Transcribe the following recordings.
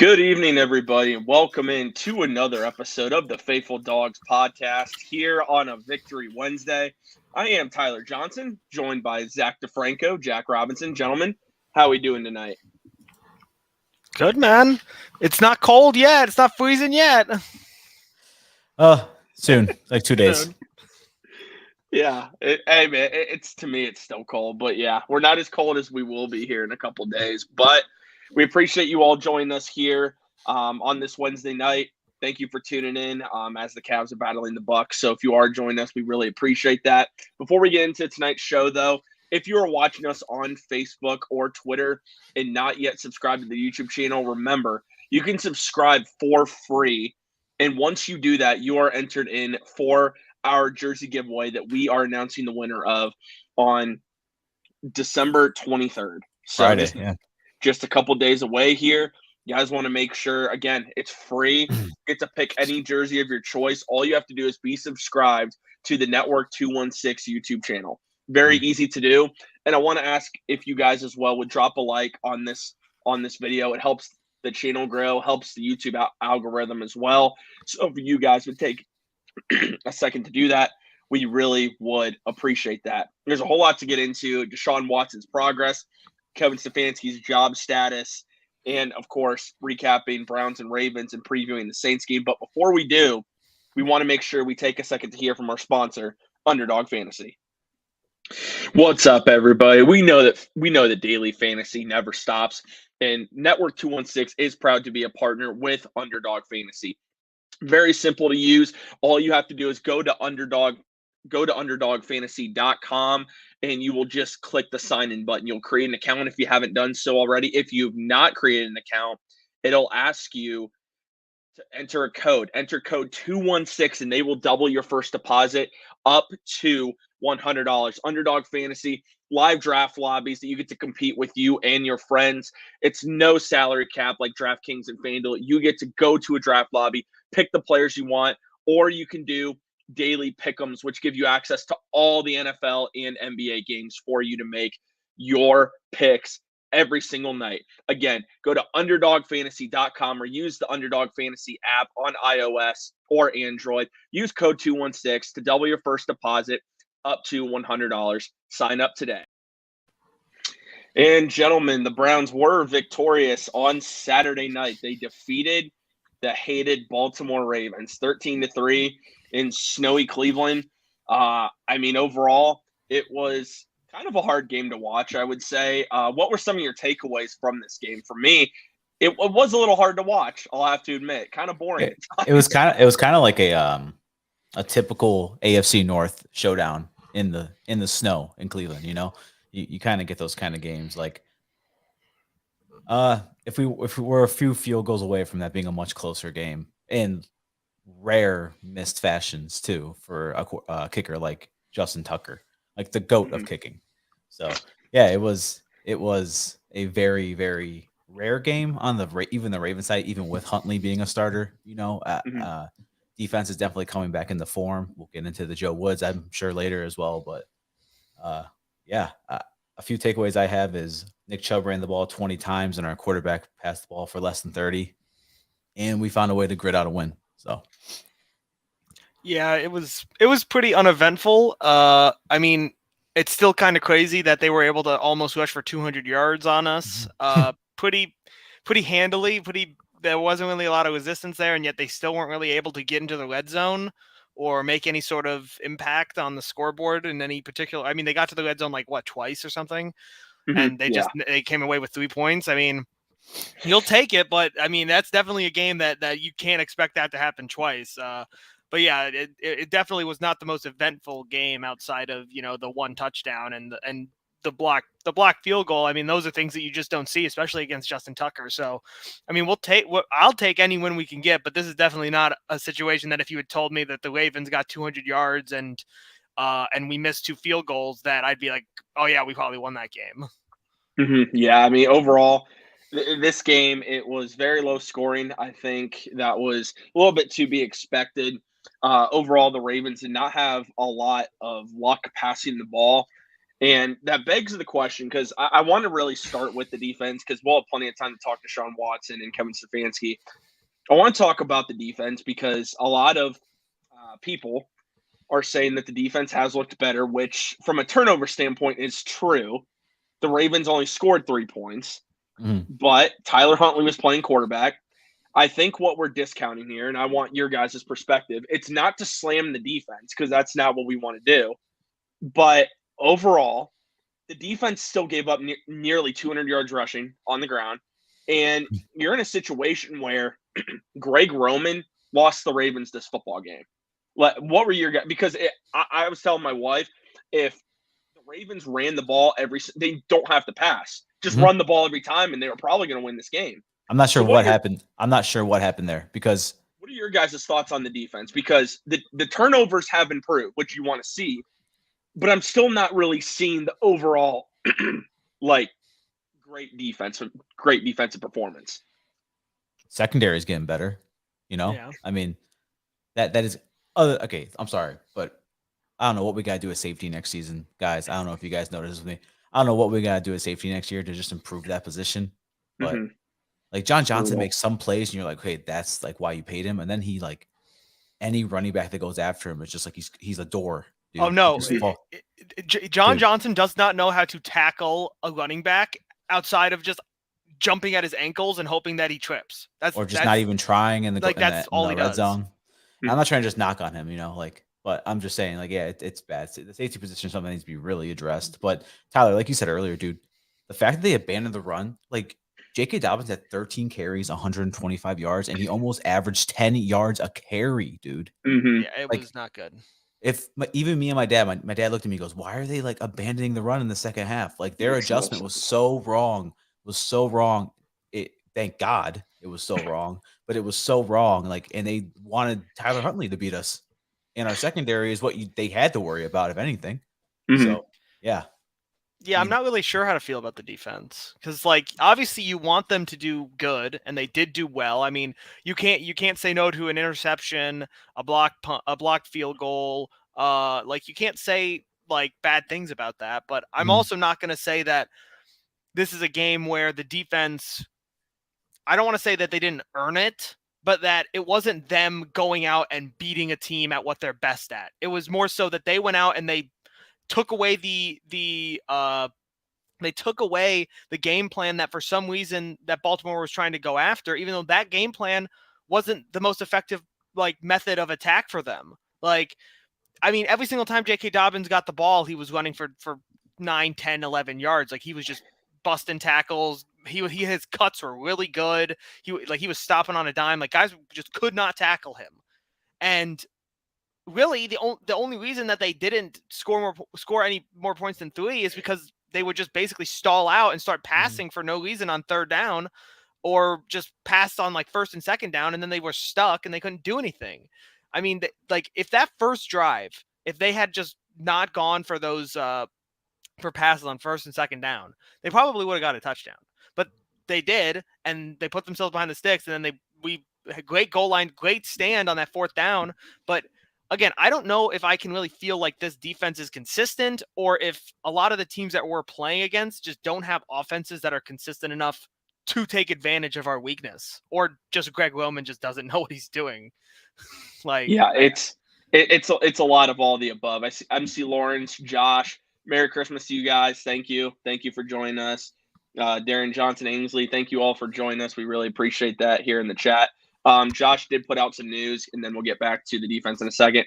Good evening, everybody, and welcome in to another episode of the Faithful Dogs podcast here on a Victory Wednesday. I am Tyler Johnson, joined by Zach DeFranco, Jack Robinson. Gentlemen, how are we doing tonight? Good, man. It's not cold yet. It's not freezing yet. Soon, like 2 days. Yeah, hey man, it's to me it's still cold, but yeah, we're not as cold as we will be here in a couple days. But we appreciate you all joining us here on this Wednesday night. Thank you for tuning in as the Cavs are battling the Bucks. So if you are joining us, we really appreciate that. Before we get into tonight's show, though, if you are watching us on Facebook or Twitter and not yet subscribed to the YouTube channel, remember you can subscribe for free. And once you do that, you are entered in for our jersey giveaway that we are announcing the winner of on December 23rd. So Friday, just a couple days away here. You guys want to make sure, again, it's free. Get to pick any jersey of your choice. All you have to do is be subscribed to the Network 216 YouTube channel. Very easy to do. And I want to ask if you guys as well would drop a like on this video. It helps the channel grow, helps the YouTube algorithm as well. So if you guys would take a second to do that, we really would appreciate that. There's a whole lot to get into. Deshaun Watson's progress, Kevin Stefanski's job status, and of course, recapping Browns and Ravens and previewing the Saints game. But before we do, we want to make sure we take a second to hear from our sponsor, Underdog Fantasy. What's up, everybody? We know that daily fantasy never stops, and Network 216 is proud to be a partner with Underdog Fantasy. Very simple to use. All you have to do is go to underdogfantasy.com and you will just click the sign in button. You'll create an account if you haven't done so already. If you've not created an account, it'll ask you to enter a code. Enter code 216 and they will double your first deposit up to $100. Underdog Fantasy, live draft lobbies that you get to compete with you and your friends. It's no salary cap like DraftKings and FanDuel. You get to go to a draft lobby, pick the players you want, or you can do daily pick'ems, which give you access to all the NFL and NBA games for you to make your picks every single night. Again, go to underdogfantasy.com or use the Underdog Fantasy app on iOS or Android. Use code 216 to double your first deposit up to $100. Sign up today. And gentlemen, the Browns were victorious on Saturday night. They defeated the hated Baltimore Ravens 13-3 in snowy Cleveland. Overall, it was kind of a hard game to watch, I would say. What were some of your takeaways from this game? For me, it was a little hard to watch, I'll have to admit. Kind of boring. It was kind of like a typical AFC North showdown in the snow in Cleveland. You know, you kind of get those kind of games. Like, if we were a few field goals away from that being a much closer game in rare missed fashions too for a kicker like Justin Tucker, like the GOAT of kicking. So yeah, it was a very, very rare game on even the Ravens side, even with Huntley being a starter. You know, defense is definitely coming back into form. We'll get into the Joe Woods, I'm sure, later as well. But a few takeaways I have is Nick Chubb ran the ball 20 times and our quarterback passed the ball for less than 30, and we found a way to grit out a win. So yeah, it was pretty uneventful. It's still kind of crazy that they were able to almost rush for 200 yards on us. Pretty handily. There wasn't really a lot of resistance there, and yet they still weren't really able to get into the red zone or make any sort of impact on the scoreboard in any particular. I mean, they got to the red zone twice or something, and they came away with 3 points. I mean, you'll take it, but I mean that's definitely a game that you can't expect that to happen twice. But yeah, it definitely was not the most eventful game outside of the one touchdown and the block field goal. I mean, those are things that you just don't see, especially against Justin Tucker. So, I mean, I'll take any win we can get, but this is definitely not a situation that if you had told me that the Ravens got 200 yards and we missed 2 field goals, that I'd be like, oh yeah, we probably won that game. Yeah, I mean, overall, this game, it was very low scoring. I think that was a little bit to be expected. Overall, the Ravens did not have a lot of luck passing the ball. And that begs the question, because I want to really start with the defense, because we'll have plenty of time to talk to Deshaun Watson and Kevin Stefanski. I want to talk about the defense because a lot of people are saying that the defense has looked better, which from a turnover standpoint is true. The Ravens only scored 3 points, but Tyler Huntley was playing quarterback. I think what we're discounting here, and I want your guys' perspective, it's not to slam the defense because that's not what we want to do. But overall, the defense still gave up nearly 200 yards rushing on the ground. And you're in a situation where Greg Roman lost the Ravens this football game. What were your guys? Because I was telling my wife, if the Ravens ran the ball they don't have to pass. Just run the ball every time, and they were probably going to win this game. I'm not sure what happened. I'm not sure what happened there because. What are your guys' thoughts on the defense? Because the turnovers have improved, which you want to see, but I'm still not really seeing the overall great defensive performance. Secondary is getting better, Yeah. I mean, that is okay. I'm sorry, but I don't know what we got to do with safety next season, guys. I don't know if you guys noticed with me. I don't know what we got to do with safety next year to just improve that position, but. Like John Johnson makes some plays, and you're like, "Hey, that's like why you paid him." And then he any running back that goes after him is just like he's a door. Dude. Oh no, John Dude. Johnson does not know how to tackle a running back outside of just jumping at his ankles and hoping that he trips. That's not even trying in the that's all he red does. zone. I'm not trying to just knock on him, but I'm just saying, it's bad. The safety position is something that needs to be really addressed. But Tyler, like you said earlier, dude, the fact that they abandoned the run, J.K. Dobbins had 13 carries, 125 yards, and he almost averaged 10 yards a carry, dude. Yeah, it was not good. Even me and my dad looked at me and goes, why are they abandoning the run in the second half? Their adjustment was so wrong. Thank God it was so wrong, but it was so wrong. And they wanted Tyler Huntley to beat us. And our secondary is what they had to worry about, if anything. So, yeah. Yeah, I'm not really sure how to feel about the defense because, obviously you want them to do good, and they did do well. I mean, you can't say no to an interception, a blocked field goal. You can't say bad things about that. But I'm also not going to say that this is a game where the defense. I don't want to say that they didn't earn it, but that it wasn't them going out and beating a team at what they're best at. It was more so that they went out and they took away the game plan that for some reason that Baltimore was trying to go after, even though that game plan wasn't the most effective method of attack for them. Every single time J.K. Dobbins got the ball, he was running for 9, 10, 11 yards. He was just busting tackles. His cuts were really good. He was stopping on a dime. Guys just could not tackle him. And really, the only reason that they didn't score any more points than 3 is because they would just basically stall out and start passing for no reason on third down, or just passed on first and second down, and then they were stuck and they couldn't do anything. I mean, if that first drive, if they had just not gone for those for passes on first and second down, they probably would have got a touchdown. But they did, and they put themselves behind the sticks, and then we had great goal line, great stand on that fourth down, but. Again, I don't know if I can really feel like this defense is consistent, or if a lot of the teams that we're playing against just don't have offenses that are consistent enough to take advantage of our weakness, or just Greg Roman just doesn't know what he's doing. It's a lot of all the above. I see MC Lawrence, Josh, Merry Christmas to you guys. Thank you for joining us. Darren Johnson, Ainsley, thank you all for joining us. We really appreciate that here in the chat. Josh did put out some news, and then we'll get back to the defense in a second.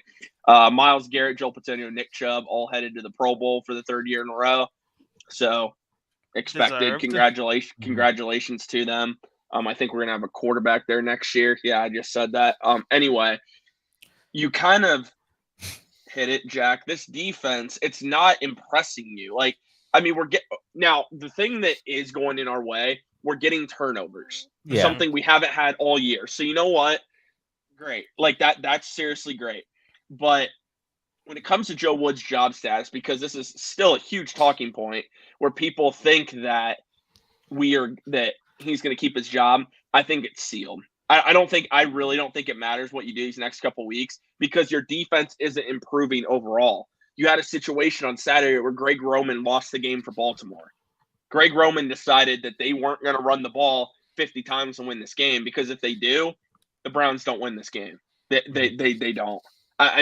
Myles Garrett, Joel Patonio, Nick Chubb all headed to the Pro Bowl for the 3rd year in a row. So expected. Congratulations to them. I think we're going to have a quarterback there next year. Yeah, I just said that. Anyway, you kind of hit it, Jack. This defense, it's not impressing you. Now the thing that is going in our way, we're getting turnovers. Yeah. Something we haven't had all year. So you know what? Great. That's seriously great. But when it comes to Joe Woods' job status, because this is still a huge talking point where people think that he's going to keep his job, I think it's sealed. I really don't think it matters what you do these next couple weeks, because your defense isn't improving overall. you had a situation on Saturday where Greg Roman lost the game for Baltimore. Greg Roman decided that they weren't going to run the ball 50 times to win this game, because if they do, the Browns don't win this game. They don't.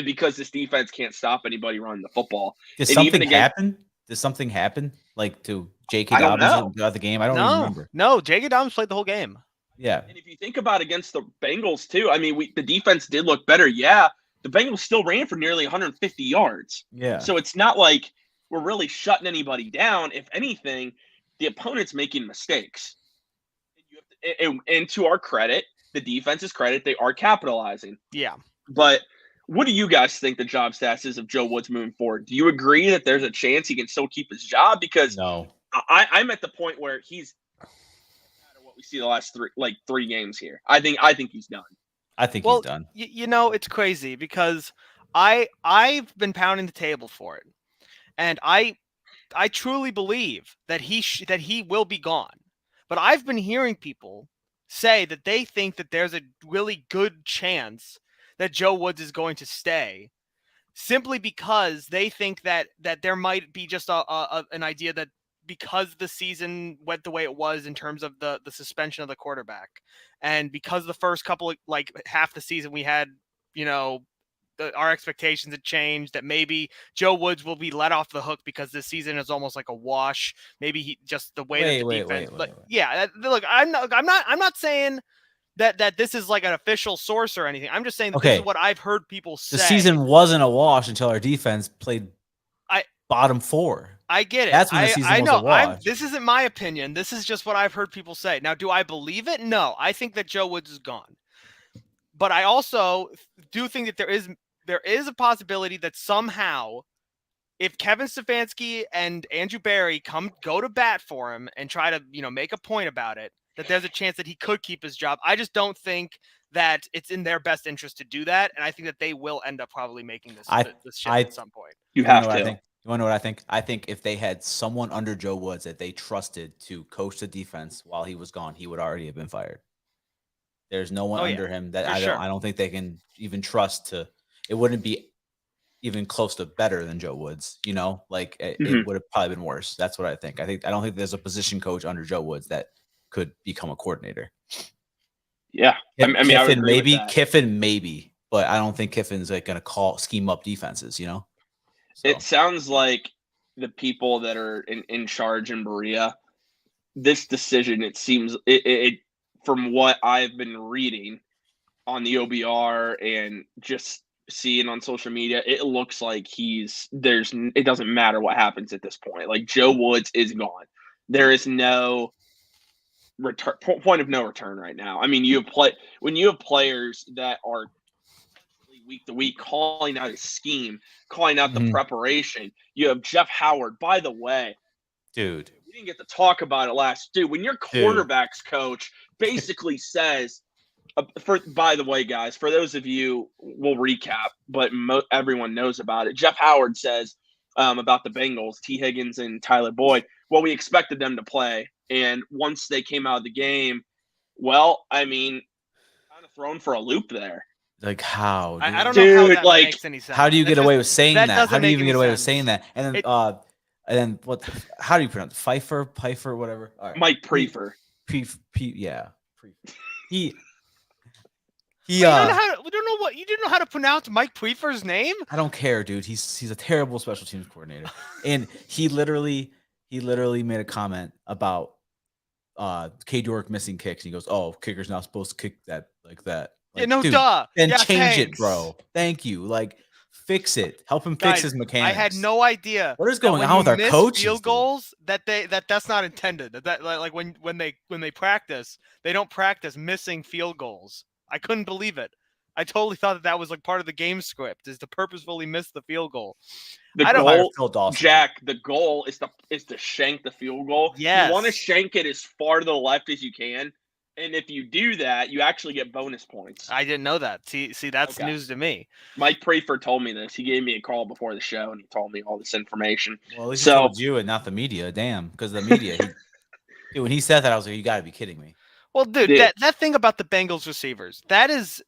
Because this defense can't stop anybody running the football. Did something happen? Did something happen like to J.K. Dobbins throughout the game? I don't even remember. No, J.K. Dobbins played the whole game. Yeah. And if you think about against the Bengals too, I mean, the defense did look better. Yeah, the Bengals still ran for nearly 150 yards. Yeah. So it's not like we're really shutting anybody down. If anything, the opponent's making mistakes. And to our credit, the defense's credit, they are capitalizing. Yeah. But what do you guys think the job status is of Joe Woods moving forward? Do you agree that there's a chance he can still keep his job? Because no, I'm at the point where he's what we see the last three games here. I think he's done. I think he's done. You know, it's crazy because I've been pounding the table for it, and I truly believe that he will be gone. But I've been hearing people say that they think that there's a really good chance that Joe Woods is going to stay, simply because they think that there might be just an idea that because the season went the way it was in terms of the suspension of the quarterback, and because the first couple of half the season we had, our expectations had changed, that maybe Joe Woods will be let off the hook because this season is almost like a wash. Maybe he just the way that the defense. Yeah, look, I'm not saying that this is like an official source or anything. I'm just saying that this is what I've heard people say. The season wasn't a wash until our defense played bottom four. I get it. That's when the season was a wash. This isn't my opinion. This is just what I've heard people say. Now, do I believe it? No. I think that Joe Woods is gone. But I also do think that there is a possibility that somehow, if Kevin Stefanski and Andrew Berry go to bat for him and try to, make a point about it, that there's a chance that he could keep his job. I just don't think that it's in their best interest to do that, and I think that they will end up probably making this shift at some point. You have to. You want to know what I think? I think if they had someone under Joe Woods that they trusted to coach the defense while he was gone, he would already have been fired. There's no one under him that I don't think they can even trust to. It wouldn't be even close to better than Joe Woods. It would have probably been worse. That's what I think. I don't think there's a position coach under Joe Woods that could become a coordinator. Yeah, Kiffin maybe, but I don't think Kiffin's going to scheme up defenses. So. It sounds like the people that are in charge in Berea, this decision, it seems it from what I've been reading on the OBR and just seeing on social media, it looks like it doesn't matter what happens at this point. Like, Joe Woods is gone. There is no return, point of no return right now. I mean, when you have players that are week to week calling out his scheme, calling out the preparation. You have Jeff Howard. By the way, dude, we didn't get to talk about it last. Dude, when your quarterback's coach basically says, by the way, guys, for those of you, we'll recap, but everyone knows about it. Jeff Howard says about the Bengals, T. Higgins and Tyler Boyd, well, we expected them to play. And once they came out of the game, well, I mean, kind of thrown for a loop there. Like, how? I don't know how that makes any sense. How do you get away with saying that? How do you even get away with saying that? And then what? How do you pronounce it? Pfeiffer, whatever. All right. Mike Prefer. Yeah. He. We don't know you didn't know how to pronounce Mike Prefer's name. I don't care, dude. He's a terrible special teams coordinator, and he literally made a comment about K. Dork missing kicks. And he goes, "Oh, kicker's not supposed to kick that like that." Like, duh. Then change it, bro. Thank you. Like, fix it. Help him fix his mechanics. I had no idea what is going on with our coaches. Field goals that's not intended. That like when they practice, they don't practice missing field goals. I couldn't believe it. I totally thought that was like part of the game script, is to purposefully miss the field goal. The goal is to shank the field goal. Yes. You want to shank it as far to the left as you can. And if you do that, you actually get bonus points. I didn't know that. See, that's news to me. Mike Prefer told me this. He gave me a call before the show, and he told me all this information. Well, at least he told you and not the media. Damn, because the media. Dude, when he said that, I was like, you got to be kidding me. Well, dude, that thing about the Bengals receivers, that is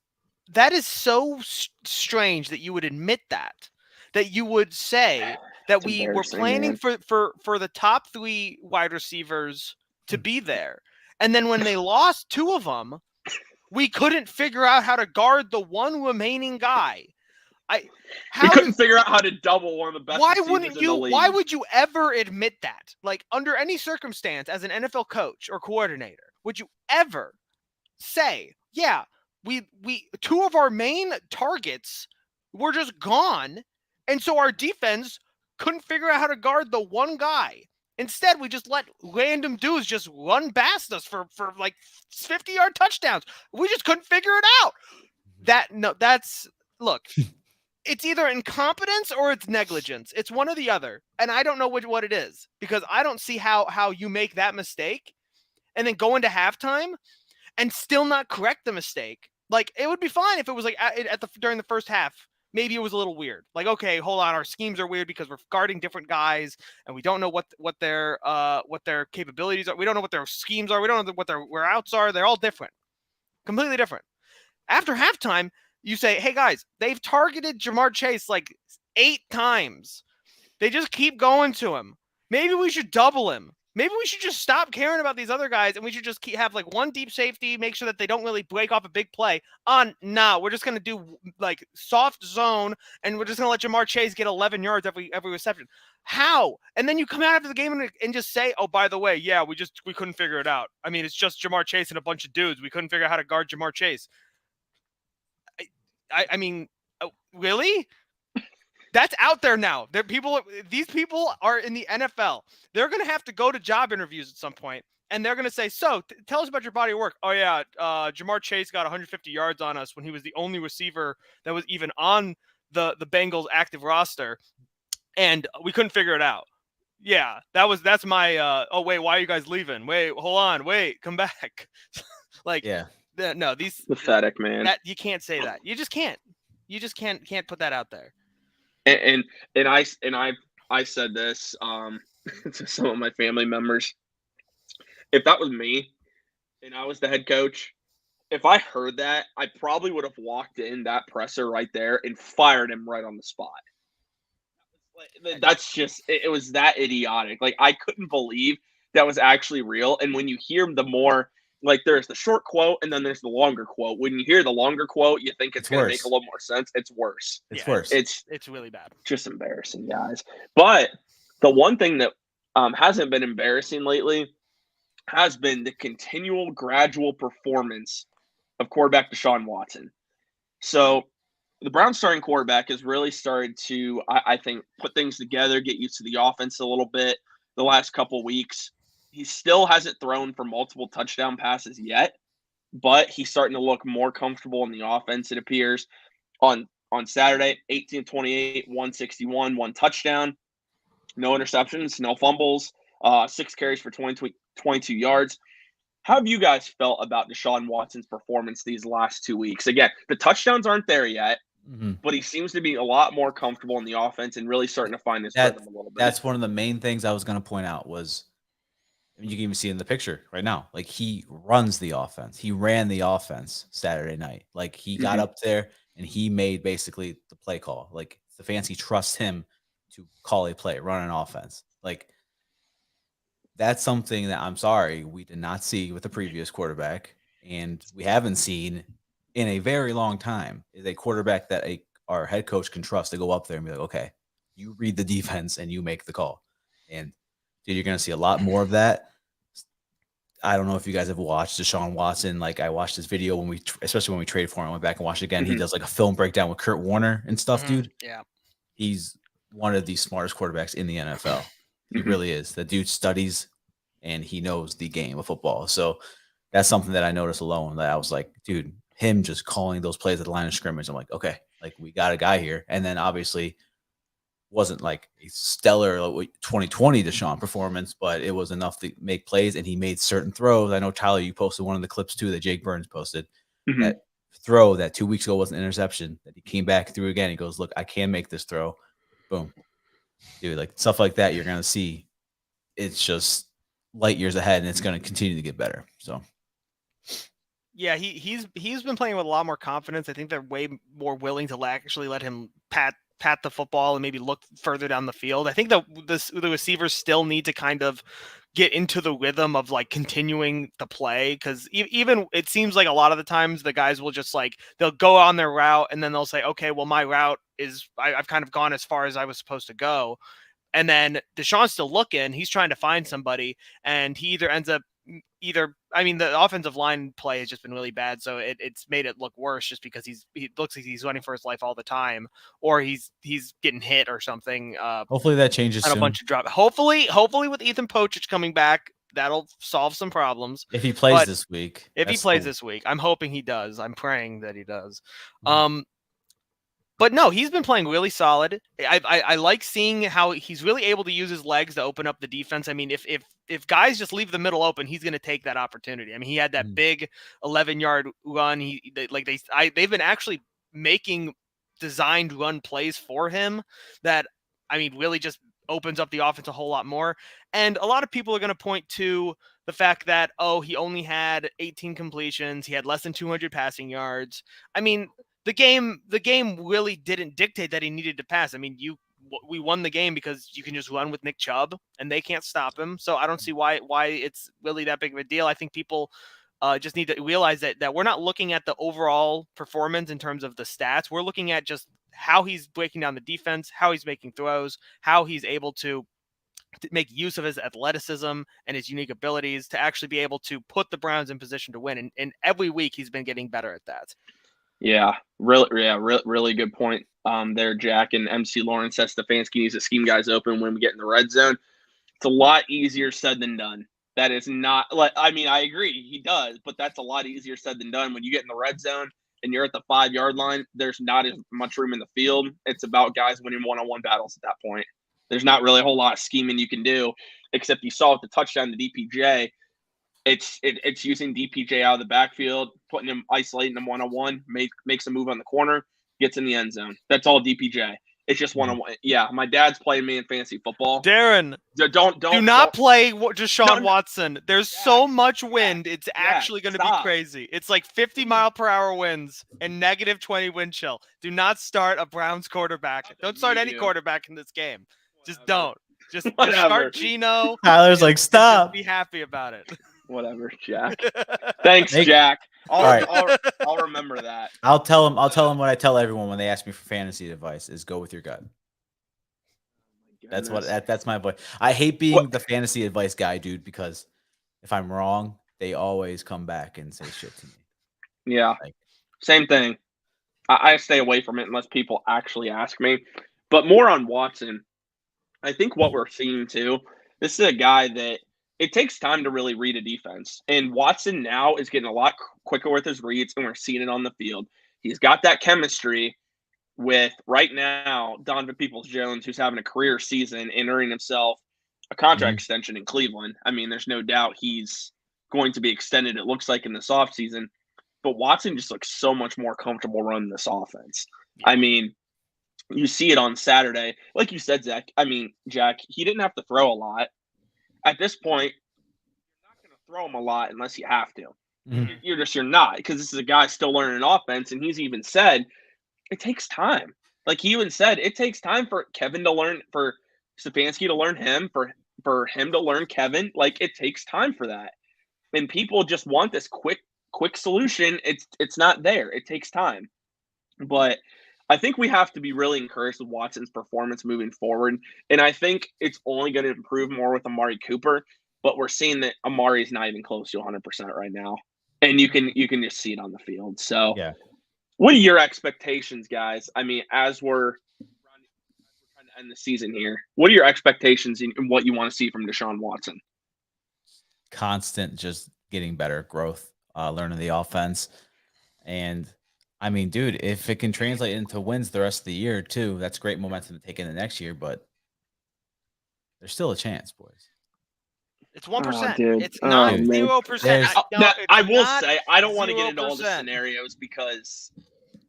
so strange that you would admit that. that you would say that It's we were embarrassing, planning man. for the top 3 wide receivers to be there. And then when they lost 2 of them, we couldn't figure out how to guard the one remaining guy. We couldn't figure out how to double one of the best receivers in the league. Why would you ever admit that? Like, under any circumstance, as an NFL coach or coordinator, would you ever say, yeah, we 2 of our main targets were just gone, and so our defense couldn't figure out how to guard the one guy. Instead, we just let random dudes just run past us for like 50-yard touchdowns. We just couldn't figure it out. Look, it's either incompetence or it's negligence. It's one or the other. And I don't know what it is, because I don't see how you make that mistake and then go into halftime and still not correct the mistake. Like, it would be fine if it was like during the first half. Maybe it was a little weird. Like, okay, hold on, our schemes are weird because we're guarding different guys and we don't know what their capabilities are. We don't know what their schemes are. We don't know what their outs are. They're all different. Completely different. After halftime, you say, hey guys, they've targeted Jamar Chase like 8 times. They just keep going to him. Maybe we should double him. Maybe we should just stop caring about these other guys and we should just have like one deep safety, make sure that they don't really break off a big play. We're just going to do like soft zone and we're just going to let Jamar Chase get 11 yards every reception. How? And then you come out after the game and just say, oh, by the way, yeah, we couldn't figure it out. I mean, it's just Jamar Chase and a bunch of dudes. We couldn't figure out how to guard Jamar Chase. I mean, really? That's out there now. These people are in the NFL. They're going to have to go to job interviews at some point, and they're going to say, so tell us about your body of work. Oh, yeah, Jamar Chase got 150 yards on us when he was the only receiver that was even on the Bengals active roster, and we couldn't figure it out. Yeah, that's my oh, wait, why are you guys leaving? Wait, hold on, wait, come back. Like, yeah. No, these pathetic, man. That you can't say that. You just can't. You just can't put that out there. And I said this to some of my family members. If that was me and I was the head coach, if I heard that, I probably would have walked in that presser right there and fired him right on the spot. That's just, it was that idiotic. Like, I couldn't believe that was actually real. And when you hear the more, like, there's the short quote and then there's the longer quote. When you hear the longer quote, you think it's going to make a little more sense. It's worse. It's worse. It's really bad. Just embarrassing, guys. But the one thing that hasn't been embarrassing lately has been the continual gradual performance of quarterback Deshaun Watson. So the Browns starting quarterback has really started to, I think, put things together, get used to the offense a little bit the last couple weeks. He still hasn't thrown for multiple touchdown passes yet, but he's starting to look more comfortable in the offense, it appears. On Saturday, 18-28, 161, 1 touchdown, no interceptions, no fumbles, 6 carries for 22 yards. How have you guys felt about Deshaun Watson's performance these last 2 weeks? Again, the touchdowns aren't there yet, but he seems to be a lot more comfortable in the offense and really starting to find his rhythm a little bit. That's one of the main things I was going to point out was, you can even see it in the picture right now. Like, he runs the offense. He ran the offense Saturday night. Like, he got up there and he made basically the play call. Like, Stefanski trusts him to call a play, run an offense. Like, that's something that, I'm sorry, we did not see with the previous quarterback, and we haven't seen in a very long time, is a quarterback that our head coach can trust to go up there and be like, okay, you read the defense and you make the call. And dude, you're going to see a lot more of that. I don't know if you guys have watched Deshaun Watson. Like, I watched this video especially when we traded for him, I went back and watched it again. He does like a film breakdown with Kurt Warner and stuff, dude. Yeah. He's one of the smartest quarterbacks in the NFL. He really is. The dude studies and he knows the game of football. So that's something that I noticed alone, that I was like, dude, him just calling those plays at the line of scrimmage. I'm like, okay, like, we got a guy here. And then obviously wasn't like a stellar 2020 Deshaun performance, but it was enough to make plays, and he made certain throws. I know, Tyler, you posted one of the clips too that Jake Burns posted. That throw that 2 weeks ago was an interception that he came back through again. He goes, look, I can make this throw. Boom. Dude, like, stuff like that you're going to see. It's just light years ahead, and it's going to continue to get better. So yeah, he's been playing with a lot more confidence. I think they're way more willing to actually let him pat pat the football and maybe look further down the field. I think the receivers still need to kind of get into the rhythm of like continuing the play, because even it seems like a lot of the times the guys will just like they'll go on their route and then they'll say, okay, well my route is I've kind of gone as far as I was supposed to go, and then Deshaun's still looking, he's trying to find somebody, and he either ends up the offensive line play has just been really bad, so it's made it look worse just because he looks like he's running for his life all the time, or he's getting hit or something. Hopefully that changes on soon. A bunch of drop. Hopefully with Ethan Pochich coming back, that'll solve some problems. If he plays this week. This week, I'm hoping he does. I'm praying that he does. But no, he's been playing really solid. I like seeing how he's really able to use his legs to open up the defense. I mean, if guys just leave the middle open, he's going to take that opportunity. I mean, he had that big 11-yard run. They've been actually making designed run plays for him that, I mean, really just opens up the offense a whole lot more. And a lot of people are going to point to the fact that, he only had 18 completions. He had less than 200 passing yards. I mean, the game really didn't dictate that he needed to pass. I mean, we won the game because you can just run with Nick Chubb and they can't stop him. So I don't see why it's really that big of a deal. I think people just need to realize that we're not looking at the overall performance in terms of the stats. We're looking at just how he's breaking down the defense, how he's making throws, how he's able to make use of his athleticism and his unique abilities to actually be able to put the Browns in position to win. And every week he's been getting better at that. Yeah, really good point there, Jack. And MC Lawrence says Stefanski needs to scheme guys open when we get in the red zone. It's a lot easier said than done. That is not I agree, he does, but that's a lot easier said than done. When you get in the red zone and you're at the 5-yard line, there's not as much room in the field. It's about guys winning one-on-one battles at that point. There's not really a whole lot of scheming you can do, except you saw with the touchdown to DPJ. It's using DPJ out of the backfield, putting him, isolating him one-on-one, makes a move on the corner, gets in the end zone. That's all DPJ. It's just one-on-one. Yeah, my dad's playing me in fantasy football. Darren, do not play Deshaun Watson. There's so much wind. It's actually going to be crazy. It's like 50-mile-per-hour winds and negative 20 wind chill. Do not start a Browns quarterback. Don't start any quarterback in this game. Just don't. Just start Geno. Tyler's like, stop. Just be happy about it. Whatever, Jack. Thanks, Jack. I'll remember that. I'll tell him what I tell everyone when they ask me for fantasy advice is go with your gut. That's my voice. I hate being the fantasy advice guy, dude, because if I'm wrong, they always come back and say shit to me. Yeah. Same thing. I stay away from it unless people actually ask me. But more on Watson, I think what we're seeing too, this is a guy that it takes time to really read a defense. And Watson now is getting a lot quicker with his reads, and we're seeing it on the field. He's got that chemistry with, right now, Donovan Peoples-Jones, who's having a career season and earning himself a contract extension in Cleveland. I mean, there's no doubt he's going to be extended, it looks like, in this offseason. But Watson just looks so much more comfortable running this offense. Yeah. I mean, you see it on Saturday. Like you said, Jack, he didn't have to throw a lot. At this point, you're not going to throw him a lot unless you have to. You're not, because this is a guy still learning an offense, and he's even said it takes time. Like he even said, it takes time for Kevin to learn, for Stefanski to learn him, for him to learn Kevin. Like it takes time for that, and people just want this quick solution. It's not there. It takes time, but I think we have to be really encouraged with Watson's performance moving forward. And I think it's only going to improve more with Amari Cooper, but we're seeing that Amari is not even close to 100% right now. And you can just see it on the field. So what are your expectations, guys? I mean, as we're trying to end the season here, what are your expectations and what you want to see from Deshaun Watson? Constant, just getting better growth, learning the offense. And I mean, dude, if it can translate into wins the rest of the year too, that's great momentum to take in the next year, but there's still a chance, boys. It's 1%. It's not 0%. I will say, I don't want to get into all the scenarios because we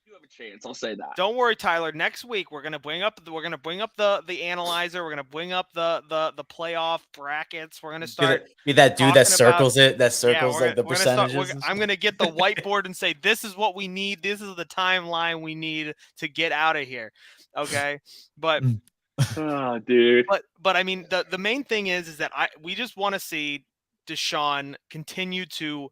do have a chance. I'll say that. Don't worry, Tyler. Next week we're gonna bring up the analyzer. We're gonna bring up the playoff brackets. We're gonna start be that dude that circles about, that circles like the we're gonna start. percentages. I'm gonna get the whiteboard and say this is what we need. This is the timeline we need to get out of here. Okay, but oh, dude. But I mean the main thing is that we just want to see Deshaun continue to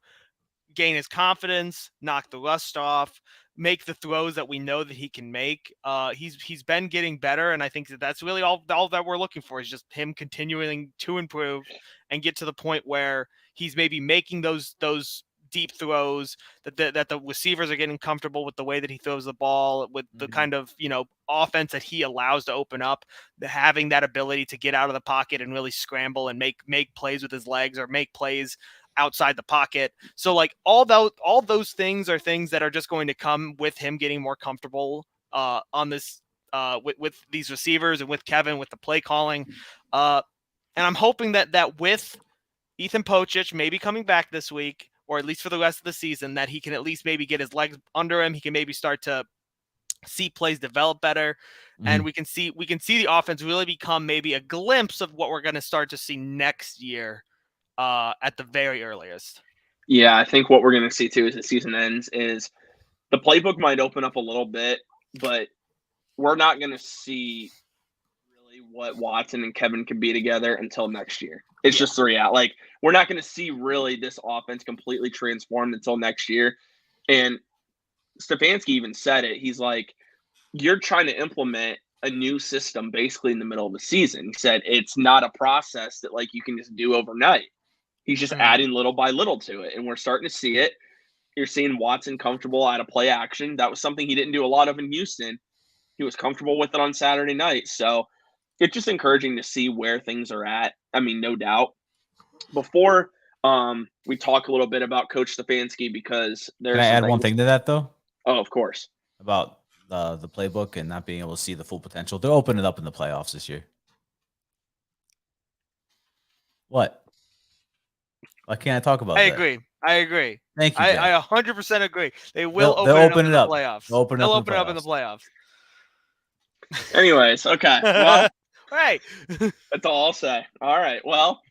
gain his confidence, knock the rust off, make the throws that we know that he can make. He's been getting better, and I think that's really all that we're looking for is just him continuing to improve and get to the point where he's maybe making those deep throws that the receivers are getting comfortable with the way that he throws the ball, with the kind of offense that he allows to open up, having that ability to get out of the pocket and really scramble and make plays with his legs or make plays outside the pocket. So like all those things are things that are just going to come with him getting more comfortable on this with these receivers and with Kevin, with the play calling. And I'm hoping that with Ethan Pocic maybe coming back this week, or at least for the rest of the season, that he can at least maybe get his legs under him. He can maybe start to see plays develop better. And we can see the offense really become maybe a glimpse of what we're going to start to see next year. At the very earliest. Yeah, I think what we're going to see too as the season ends is the playbook might open up a little bit, but we're not going to see really what Watson and Kevin can be together until next year. It's just the reality. Like, we're not going to see really this offense completely transformed until next year. And Stefanski even said it. He's like, you're trying to implement a new system basically in the middle of the season. He said it's not a process that like you can just do overnight. He's just adding little by little to it, and we're starting to see it. You're seeing Watson comfortable out of play action. That was something he didn't do a lot of in Houston. He was comfortable with it on Saturday night. So it's just encouraging to see where things are at. I mean, no doubt. Before we talk a little bit about Coach Stefanski, because there's Can I add one thing to that, though? Oh, of course. About the playbook and not being able to see the full potential. They'll open it up in the playoffs this year. What? Why can't I talk about that? I agree. Thank you. I 100% agree. They'll open it up in the playoffs. They'll open it up in the playoffs. Anyways, okay. Well, right. That's all I'll say. All right. Well,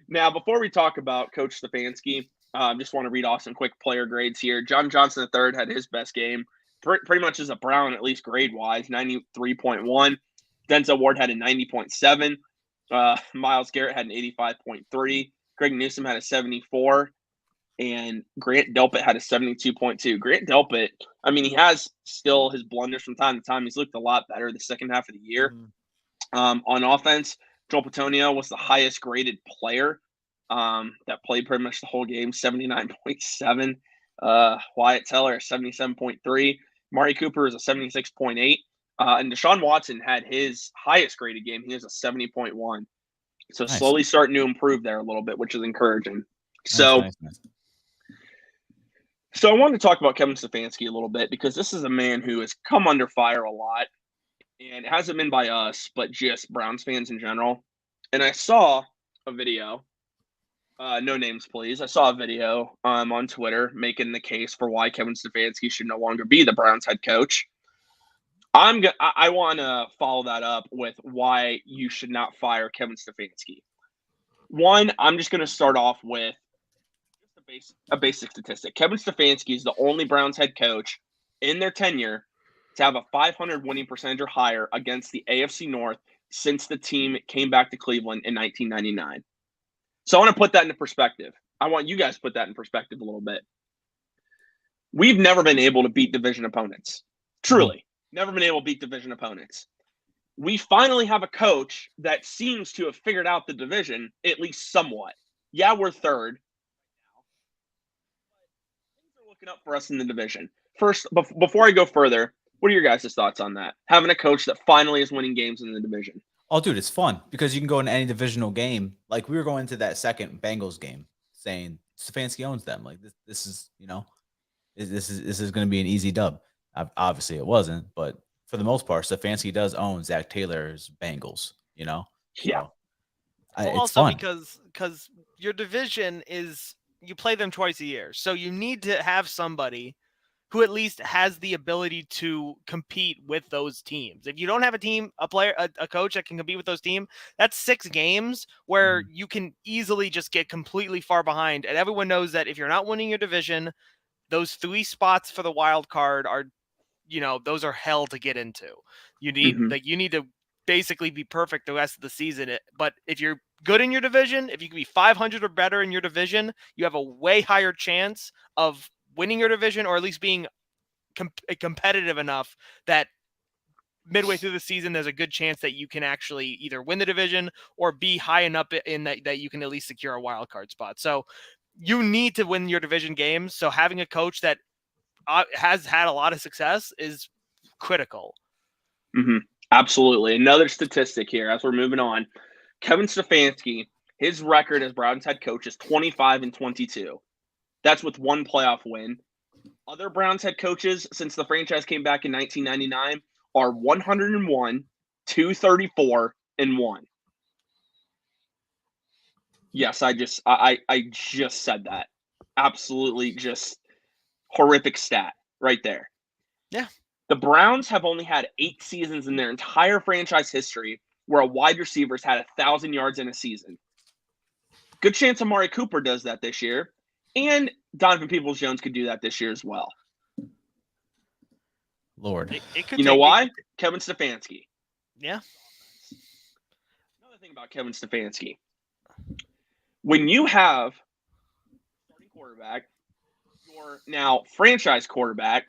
now before we talk about Coach Stefanski, just want to read off some quick player grades here. John Johnson III had his best game, pretty much as a Brown, at least grade-wise, 93.1. Denzel Ward had a 90.7. Myles Garrett had an 85.3. Greg Newsome had a 74, and Grant Delpit had a 72.2. Grant Delpit, I mean, he has still his blunders from time to time. He's looked a lot better the second half of the year. On offense, Joel Petonio was the highest graded player that played pretty much the whole game, 79.7. Wyatt Teller, 77.3. Mari Cooper is a 76.8. And Deshaun Watson had his highest graded game. He was a 70.1. So nice. Slowly starting to improve there a little bit, which is encouraging. So, nice. So I wanted to talk about Kevin Stefanski a little bit, because this is a man who has come under fire a lot, and it hasn't been by us, but just Browns fans in general. And I saw a video, no names please. I saw a video on Twitter making the case for why Kevin Stefanski should no longer be the Browns head coach. I want to follow that up with why you should not fire Kevin Stefanski. One, I'm just going to start off with a basic statistic. Kevin Stefanski is the only Browns head coach in their tenure to have a 500 winning percentage or higher against the AFC North since the team came back to Cleveland in 1999. So I want to put that into perspective. I want you guys to put that in perspective a little bit. We've never been able to beat division opponents. Truly. Never been able to beat division opponents. We finally have a coach that seems to have figured out the division, at least somewhat. Yeah, we're third. Things are looking up for us in the division. First, before I go further, what are your guys' thoughts on that? Having a coach that finally is winning games in the division. Oh, dude, it's fun because you can go into any divisional game. Like we were going into that second Bengals game saying Stefanski owns them. Like this is, this is going to be an easy dub. Obviously it wasn't, but for the most part, Stefanski does own Zach Taylor's Bengals, Yeah. So, well, it's also fun. because your division is, you play them twice a year. So you need to have somebody who at least has the ability to compete with those teams. If you don't have a coach that can compete with those teams, that's 6 games where you can easily just get completely far behind. And everyone knows that if you're not winning your division, those 3 spots for the wild card are, those are hell to get into. You need to basically be perfect the rest of the season. But if you're good in your division, if you can be 500 or better in your division, you have a way higher chance of winning your division, or at least being competitive enough that midway through the season, there's a good chance that you can actually either win the division or be high enough in that you can at least secure a wild card spot. So you need to win your division games. So having a coach that has had a lot of success is critical. Absolutely. Another statistic here as we're moving on. Kevin Stefanski, his record as Browns head coach is 25-22. That's with 1 playoff win. Other Browns head coaches since the franchise came back in 1999 are 101, 234, and 1. Yes, I just said that. Absolutely just horrific stat right there. Yeah. The Browns have only had 8 seasons in their entire franchise history where a wide receiver's had 1,000 yards in a season. Good chance Amari Cooper does that this year. And Donovan Peoples-Jones could do that this year as well. Lord. You know why? Kevin Stefanski. Yeah. Another thing about Kevin Stefanski. When you have starting quarterback, your now franchise quarterback,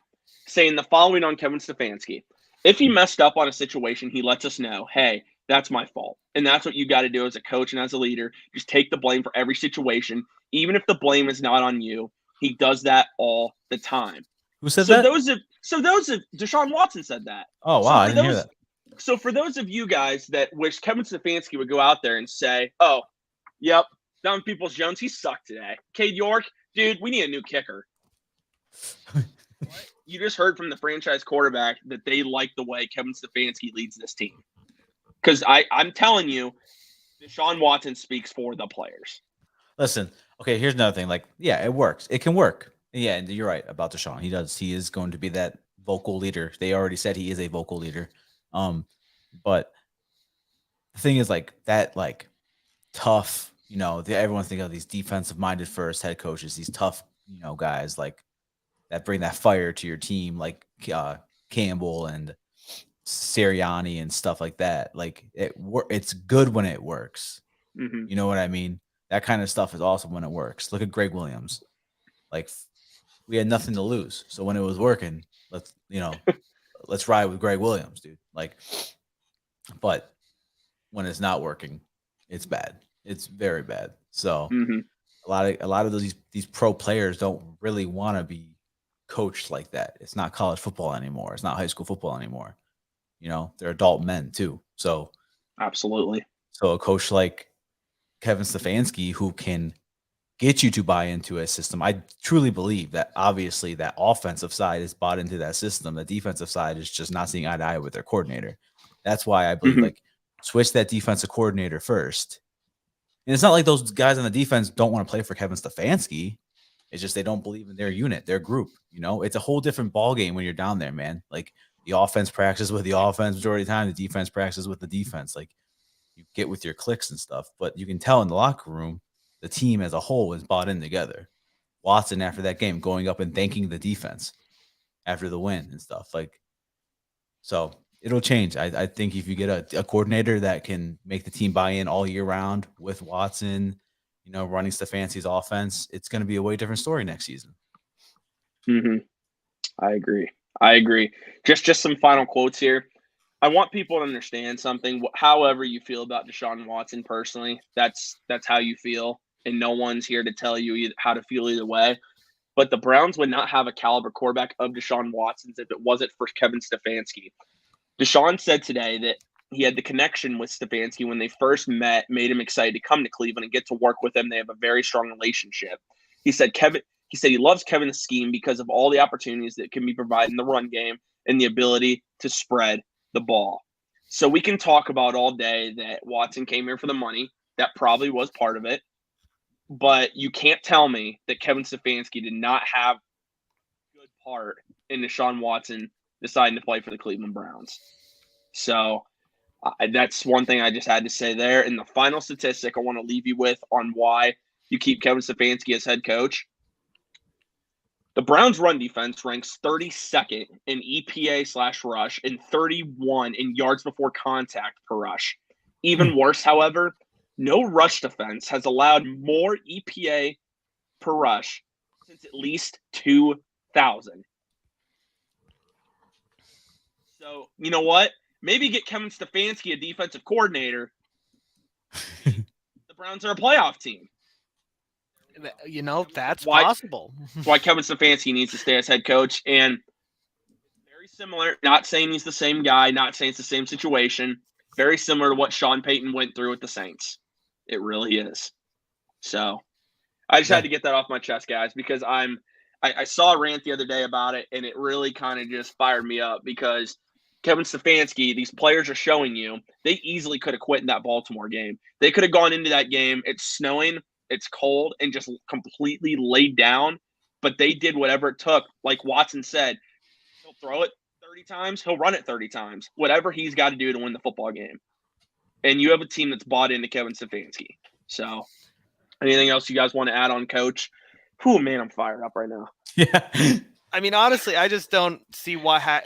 saying the following on Kevin Stefanski. If he messed up on a situation, he lets us know, hey, that's my fault. And that's what you got to do as a coach and as a leader. Just take the blame for every situation. Even if the blame is not on you, he does that all the time. Who said that? Deshaun Watson said that. Oh, wow. I didn't hear that. So for those of you guys that wish Kevin Stefanski would go out there and say, oh, yep, Donovan Peoples-Jones, he sucked today. Cade York, dude, we need a new kicker. You just heard from the franchise quarterback that they like the way Kevin Stefanski leads this team. Because I'm telling you, Deshaun Watson speaks for the players. Listen, okay, here's another thing. Like, yeah, it works. It can work. Yeah, and you're right about Deshaun. He does. He is going to be that vocal leader. They already said he is a vocal leader. But the thing is, like, that, like, tough, everyone's thinking of these defensive-minded first head coaches, these tough, guys, like, that bring that fire to your team, like Campbell and Sirianni and stuff like that. Like, it's good when it works. You know what I mean? That kind of stuff is awesome when it works. Look at Greg Williams. Like, we had nothing to lose. So when it was working, let's ride with Greg Williams, dude. Like, but when it's not working, it's bad. It's very bad. So a lot of these pro players don't really want to be coached like that. It's not college football anymore. It's not high school football anymore. They're adult men too. So absolutely. So a coach like Kevin Stefanski, who can get you to buy into a system. I truly believe that obviously that offensive side is bought into that system. The defensive side is just not seeing eye to eye with their coordinator. That's why I believe like switch that defensive coordinator first. And it's not like those guys on the defense don't want to play for Kevin Stefanski. It's just they don't believe in their unit, their group. It's a whole different ball game when you're down there, man. Like, the offense practices with the offense majority of the time. The defense practices with the defense. Like, you get with your clicks and stuff. But you can tell in the locker room, the team as a whole is bought in together. Watson, after that game, going up and thanking the defense after the win and stuff. Like, so it'll change. I think if you get a coordinator that can make the team buy in all year round with Watson, running Stefanski's offense, it's going to be a way different story next season. I agree. Just some final quotes here. I want people to understand something. However you feel about Deshaun Watson personally, that's how you feel, and no one's here to tell you how to feel either way. But the Browns would not have a caliber quarterback of Deshaun Watson's if it wasn't for Kevin Stefanski. Deshaun said today that he had the connection with Stefanski when they first met, made him excited to come to Cleveland and get to work with him. They have a very strong relationship. He said he loves Kevin's scheme because of all the opportunities that can be provided in the run game and the ability to spread the ball. So we can talk about all day that Watson came here for the money. That probably was part of it. But you can't tell me that Kevin Stefanski did not have good part in Deshaun Watson deciding to play for the Cleveland Browns. So that's one thing I just had to say there. And the final statistic I want to leave you with on why you keep Kevin Stefanski as head coach. The Browns' run defense ranks 32nd in EPA/rush and 31 in yards before contact per rush. Even worse, however, no rush defense has allowed more EPA per rush since at least 2000. So, you know what? Maybe get Kevin Stefanski a defensive coordinator. The Browns are a playoff team. You know, that's possible. That's why Kevin Stefanski needs to stay as head coach. And very similar, not saying he's the same guy, not saying it's the same situation. Very similar to what Sean Payton went through with the Saints. It really is. So I just had to get that off my chest, guys, because I saw a rant the other day about it, and it really kind of just fired me up because Kevin Stefanski, these players are showing you, they easily could have quit in that Baltimore game. They could have gone into that game. It's snowing, it's cold, and just completely laid down. But they did whatever it took. Like Watson said, he'll throw it 30 times, he'll run it 30 times. Whatever he's got to do to win the football game. And you have a team that's bought into Kevin Stefanski. So anything else you guys want to add on Coach? Oh, man, I'm fired up right now. Yeah. I mean, honestly, I just don't see why.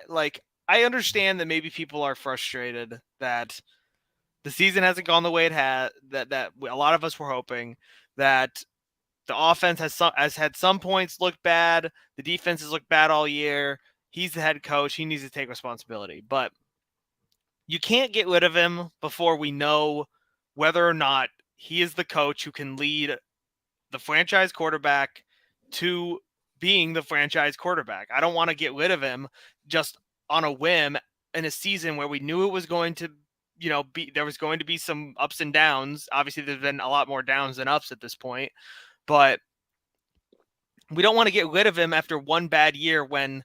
I understand that maybe people are frustrated that the season hasn't gone the way it had. That a lot of us were hoping that the offense has had some points look bad. The defense has looked bad all year. He's the head coach. He needs to take responsibility. But you can't get rid of him before we know whether or not he is the coach who can lead the franchise quarterback to being the franchise quarterback. I don't want to get rid of him just on a whim in a season where we knew it was going to, there was going to be some ups and downs. Obviously, there's been a lot more downs than ups at this point, but we don't want to get rid of him after one bad year when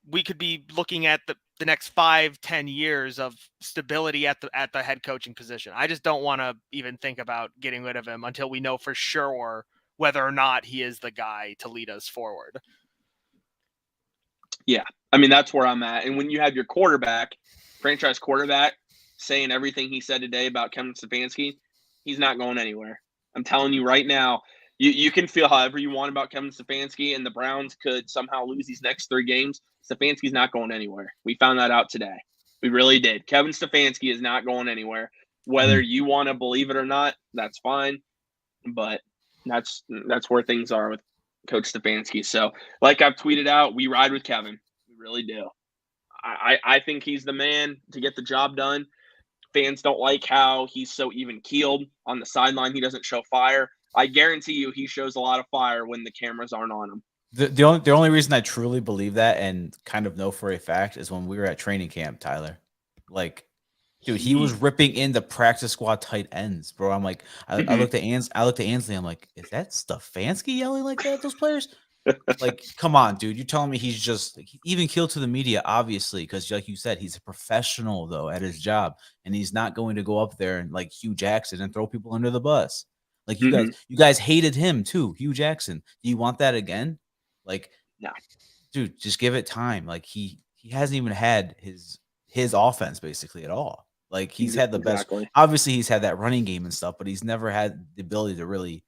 we could be looking at the next 5-10 years of stability at the head coaching position. I just don't want to even think about getting rid of him until we know for sure whether or not he is the guy to lead us forward. Yeah. I mean, that's where I'm at. And when you have your franchise quarterback, saying everything he said today about Kevin Stefanski, he's not going anywhere. I'm telling you right now, you can feel however you want about Kevin Stefanski, and the Browns could somehow lose these next 3 games. Stefanski's not going anywhere. We found that out today. We really did. Kevin Stefanski is not going anywhere. Whether you want to believe it or not, that's fine. But that's where things are with Coach Stefanski. So, like I've tweeted out, we ride with Kevin. We really do. I think he's the man to get the job done. Fans don't like how he's so even-keeled on the sideline. He doesn't show fire. I guarantee you he shows a lot of fire when the cameras aren't on him. The only reason I truly believe that and kind of know for a fact is when we were at training camp, Tyler. Like, dude, he was ripping in the practice squad tight ends, bro. I'm like, I looked at Ansley. I'm like, is that Stefanski yelling like that at those players? Like, come on, dude. You're telling me he's just even killed to the media, obviously, because like you said, he's a professional though at his job, and he's not going to go up there and like Hugh Jackson and throw people under the bus. Like you guys hated him too, Hugh Jackson. Do you want that again? Like, no, dude, just give it time. Like he hasn't even had his offense basically at all. Like he's had the best. Obviously, he's had that running game and stuff, but he's never had the ability to really.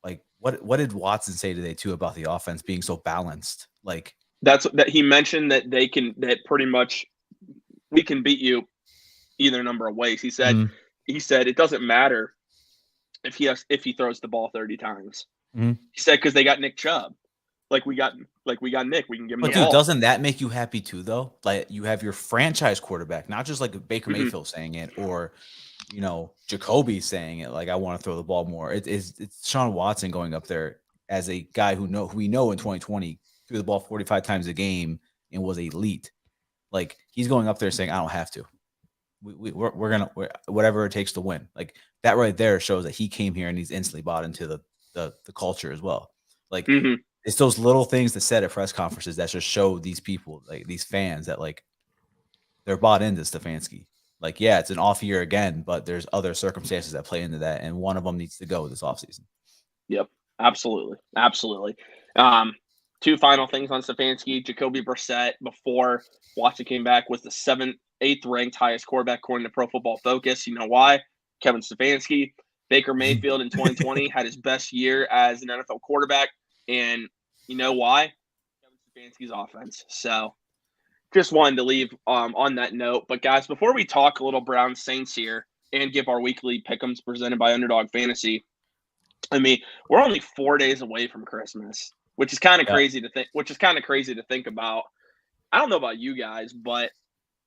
Like what did Watson say today too about the offense being so balanced? Like that he mentioned that pretty much we can beat you either number of ways. He said it doesn't matter if he throws the ball 30 times. He said because they got Nick Chubb. Like we got Nick, we can give him the ball. Doesn't that make you happy too though? Like you have your franchise quarterback, not just like Baker Mayfield saying it or Jacoby saying it, like I want to throw the ball more. It's Deshaun Watson going up there as a guy who we know in 2020 threw the ball 45 times a game and was elite. Like he's going up there saying, I don't have to. We're gonna whatever it takes to win. Like that right there shows that he came here and he's instantly bought into the culture as well. Like it's those little things that said at press conferences that just show these people, like these fans, that like they're bought into Stefanski. Like, yeah, it's an off year again, but there's other circumstances that play into that, and one of them needs to go this offseason. Yep, absolutely. Two final things on Stefanski. Jacoby Brissett, before Watson came back, was the 8th ranked highest quarterback according to Pro Football Focus. You know why? Kevin Stefanski. Baker Mayfield in 2020 had his best year as an NFL quarterback. And you know why? Kevin Stefanski's offense. So just wanted to leave on that note. But guys, before we talk a little Browns Saints here and give our weekly pick'ems presented by Underdog Fantasy, I mean, we're only 4 days away from Christmas, which is kind of crazy to think about. I don't know about you guys, but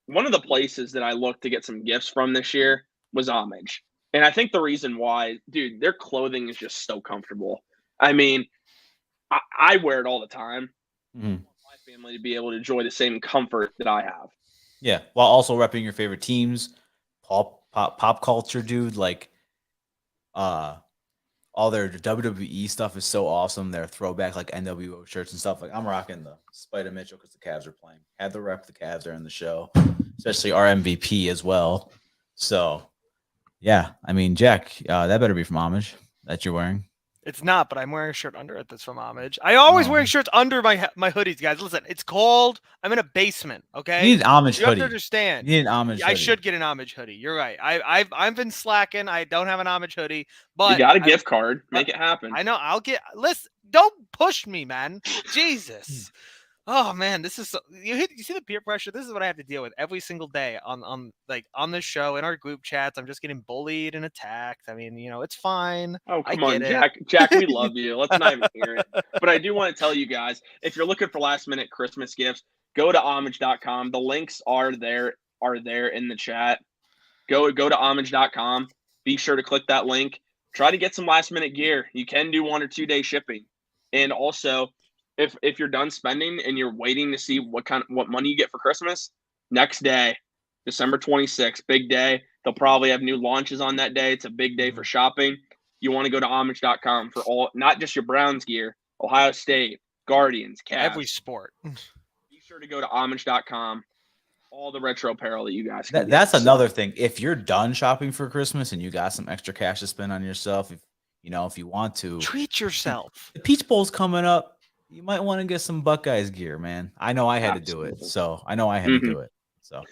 one of the places that I looked to get some gifts from this year was Homage. And I think the reason why, dude, their clothing is just so comfortable. I mean, I wear it all the time. I want my family to be able to enjoy the same comfort that I have. Yeah, while also repping your favorite teams, pop culture, dude. Like, all their WWE stuff is so awesome. Their throwback like NWO shirts and stuff. Like, I'm rocking the Spider Mitchell because the Cavs are playing. Had to rep the Cavs during the show, especially our MVP as well. So, yeah, I mean, Jack, that better be from Homage that you're wearing. It's not, but I'm wearing a shirt under it that's from Homage. I always wear shirts under my hoodies, guys. Listen, it's cold. I'm in a basement, okay? You need an Homage hoodie. You have to understand. You need an Homage hoodie. I should get an Homage hoodie. You're right. I've been slacking. I don't have an Homage hoodie, but you got a gift card. Make it happen. I know. Listen, don't push me, man. Jesus. Oh man, this is you see the peer pressure. This is what I have to deal with every single day on this show, in our group chats. I'm just getting bullied and attacked. I mean, it's fine. Oh, come on, Jack, we love you. Let's not even hear it. But I do want to tell you guys, if you're looking for last minute Christmas gifts, go to homage.com. The links are there in the chat. Go to homage.com. Be sure to click that link. Try to get some last minute gear. You can do 1 or 2 day shipping. And also, if you're done spending and you're waiting to see what money you get for Christmas, next day, December 26th, big day. They'll probably have new launches on that day. It's a big day for shopping. You want to go to homage.com for all, not just your Browns gear, Ohio State, Guardians, Cavs. Every sport. Be sure to go to homage.com. All the retro apparel that you guys can That's another thing. If you're done shopping for Christmas and you got some extra cash to spend on yourself, if you want to. Treat yourself. The Peach Bowl's coming up. You might want to get some Buckeyes gear, man. I know I had to do it. So I know I had to do it. So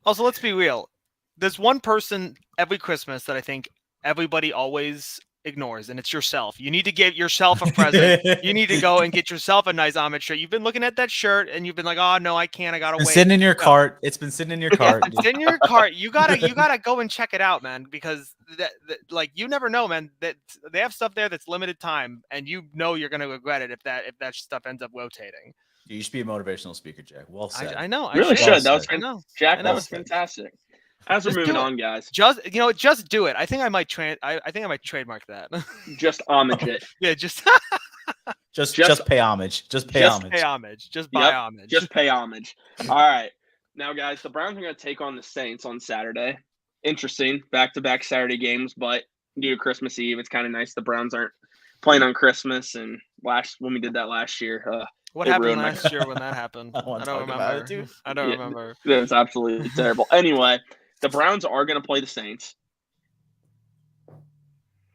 also, let's be real. There's one person every Christmas that I think everybody always ignores, and it's yourself. You need to get yourself a present. You need to go and get yourself a nice Homage shirt. You've been looking at that shirt and you've been like, oh no, I can't. I gotta wait. Sitting in your cart. It's been sitting in your cart. It's in your cart. You gotta go and check it out, man, because that you never know, man. That they have stuff there that's limited time, and you're gonna regret it if that stuff ends up rotating. You should be a motivational speaker, Jack. Well said. I know. Really should. Well Jack, that was fantastic. As we're moving on, guys. Just do it. I think I might trademark that. Just homage it. Yeah, just pay homage. Just pay homage. Pay homage. Just buy homage. Just pay homage. All right. Now, guys, the Browns are going to take on the Saints on Saturday. Interesting. Back-to-back Saturday games, but due to Christmas Eve, it's kind of nice the Browns aren't playing on Christmas. And when we did that last year, what happened last year when that happened? I don't remember. I don't remember. It was absolutely terrible. Anyway, the Browns are going to play the Saints.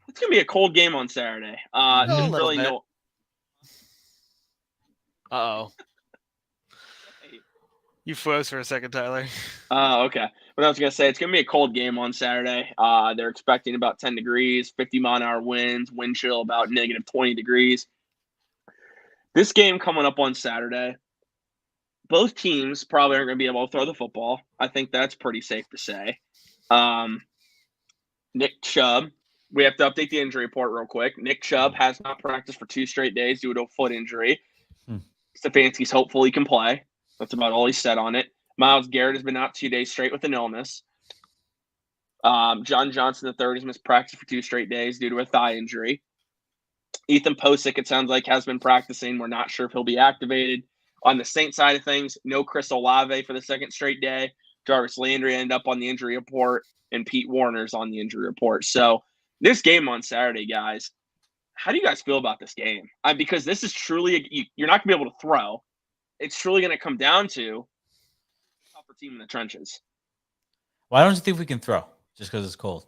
It's going to be a cold game on Saturday. Didn't really know. Uh-oh. You froze for a second, Tyler. Okay. But I was going to say, it's going to be a cold game on Saturday. They're expecting about 10 degrees, 50-mile-an-hour winds, wind chill about negative 20 degrees. This game coming up on Saturday, both teams probably aren't going to be able to throw the football. I think that's pretty safe to say. Nick Chubb, we have to update the injury report real quick. Nick Chubb has not practiced for 2 straight days due to a foot injury. Stefanski's hopeful he can play. That's about all he said on it. Myles Garrett has been out 2 days straight with an illness. John Johnson III has missed practice for 2 straight days due to a thigh injury. Ethan Posick, it sounds like, has been practicing. We're not sure if he'll be activated. On the Saints side of things, no Chris Olave for the 2nd straight day. Jarvis Landry ended up on the injury report, and Pete Warner's on the injury report. So this game on Saturday, guys, how do you guys feel about this game? Because this is truly you're not going to be able to throw. It's truly going to come down to a tougher team in the trenches. Why don't you think we can throw just because it's cold?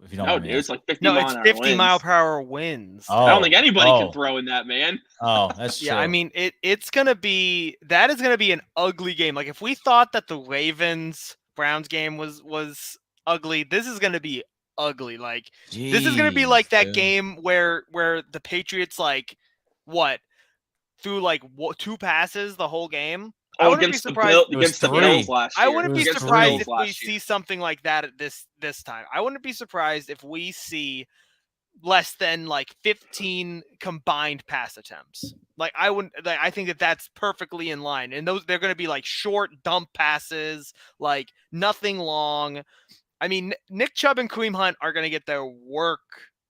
If you don't No, mind me dude, it's asking. like 50 No, mile it's an hour 50 winds. mile per hour winds. I don't think anybody can oh, throw in that, man. oh, that's true. Yeah, I mean it's gonna be an ugly game. Like if we thought that the Ravens Browns game was ugly, this is gonna be ugly. Like this is gonna be like Jeez, that dude. game where the Patriots threw like 2 passes the whole game. I wouldn't be Against surprised. against the 3. Bills last year. I wouldn't be It was surprised 3. if we see something like that at this time. I wouldn't be surprised if we see less than like 15 combined pass attempts. Like I think that that's perfectly in line. And they're going to be like short dump passes, like nothing long. I mean, Nick Chubb and Kareem Hunt are going to get their work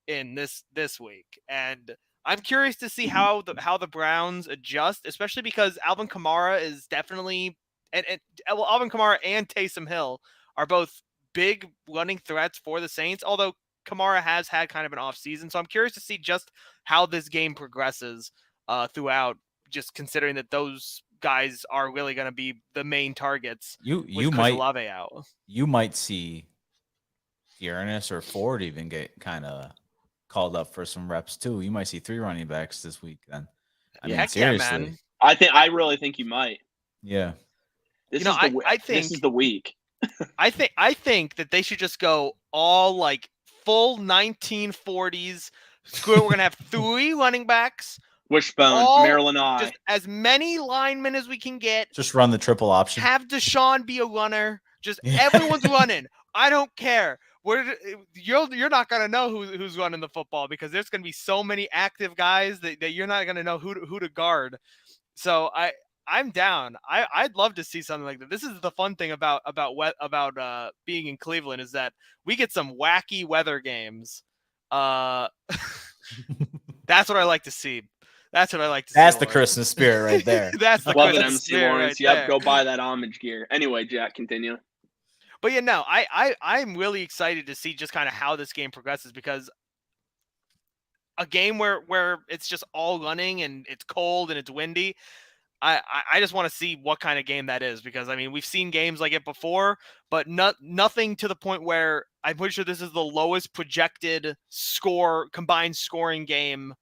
in this week. And I'm curious to see how the Browns adjust, especially because Alvin Kamara is definitely Alvin Kamara and Taysom Hill are both big running threats for the Saints, although Kamara has had kind of an off season. So I'm curious to see just how this game progresses throughout, just considering that those guys are really going to be the main targets. You might see Dearness or Ford even get kind of called up for some reps too. You might see 3 running backs this week then. I mean, seriously. Yeah, man. I really think you might. Yeah. This This is the week. I think that they should just go all like full 1940s. Screw it, we're gonna have 3 running backs. Wishbone, Maryland Eye. Just as many linemen as we can get. Just run the triple option. Have Deshaun be a runner. Just everyone's running. I don't care. You're not gonna know who's running the football because there's gonna be so many active guys that you're not gonna know who to guard. So I'm down. I'd love to see something like that. This is the fun thing about being in Cleveland is that we get some wacky weather games. That's what I like to see. That's what I like to see. That's the Christmas spirit right there. That's the Love it, Christmas MC spirit Lawrence. right there. Yep, go buy that homage gear. Anyway, Jack, continue. But yeah, no, I'm really excited to see just kind of how this game progresses because a game where it's just all running and it's cold and it's windy, I just want to see what kind of game that is because I mean we've seen games like it before, but nothing to the point where I'm pretty sure this is the lowest projected combined scoring game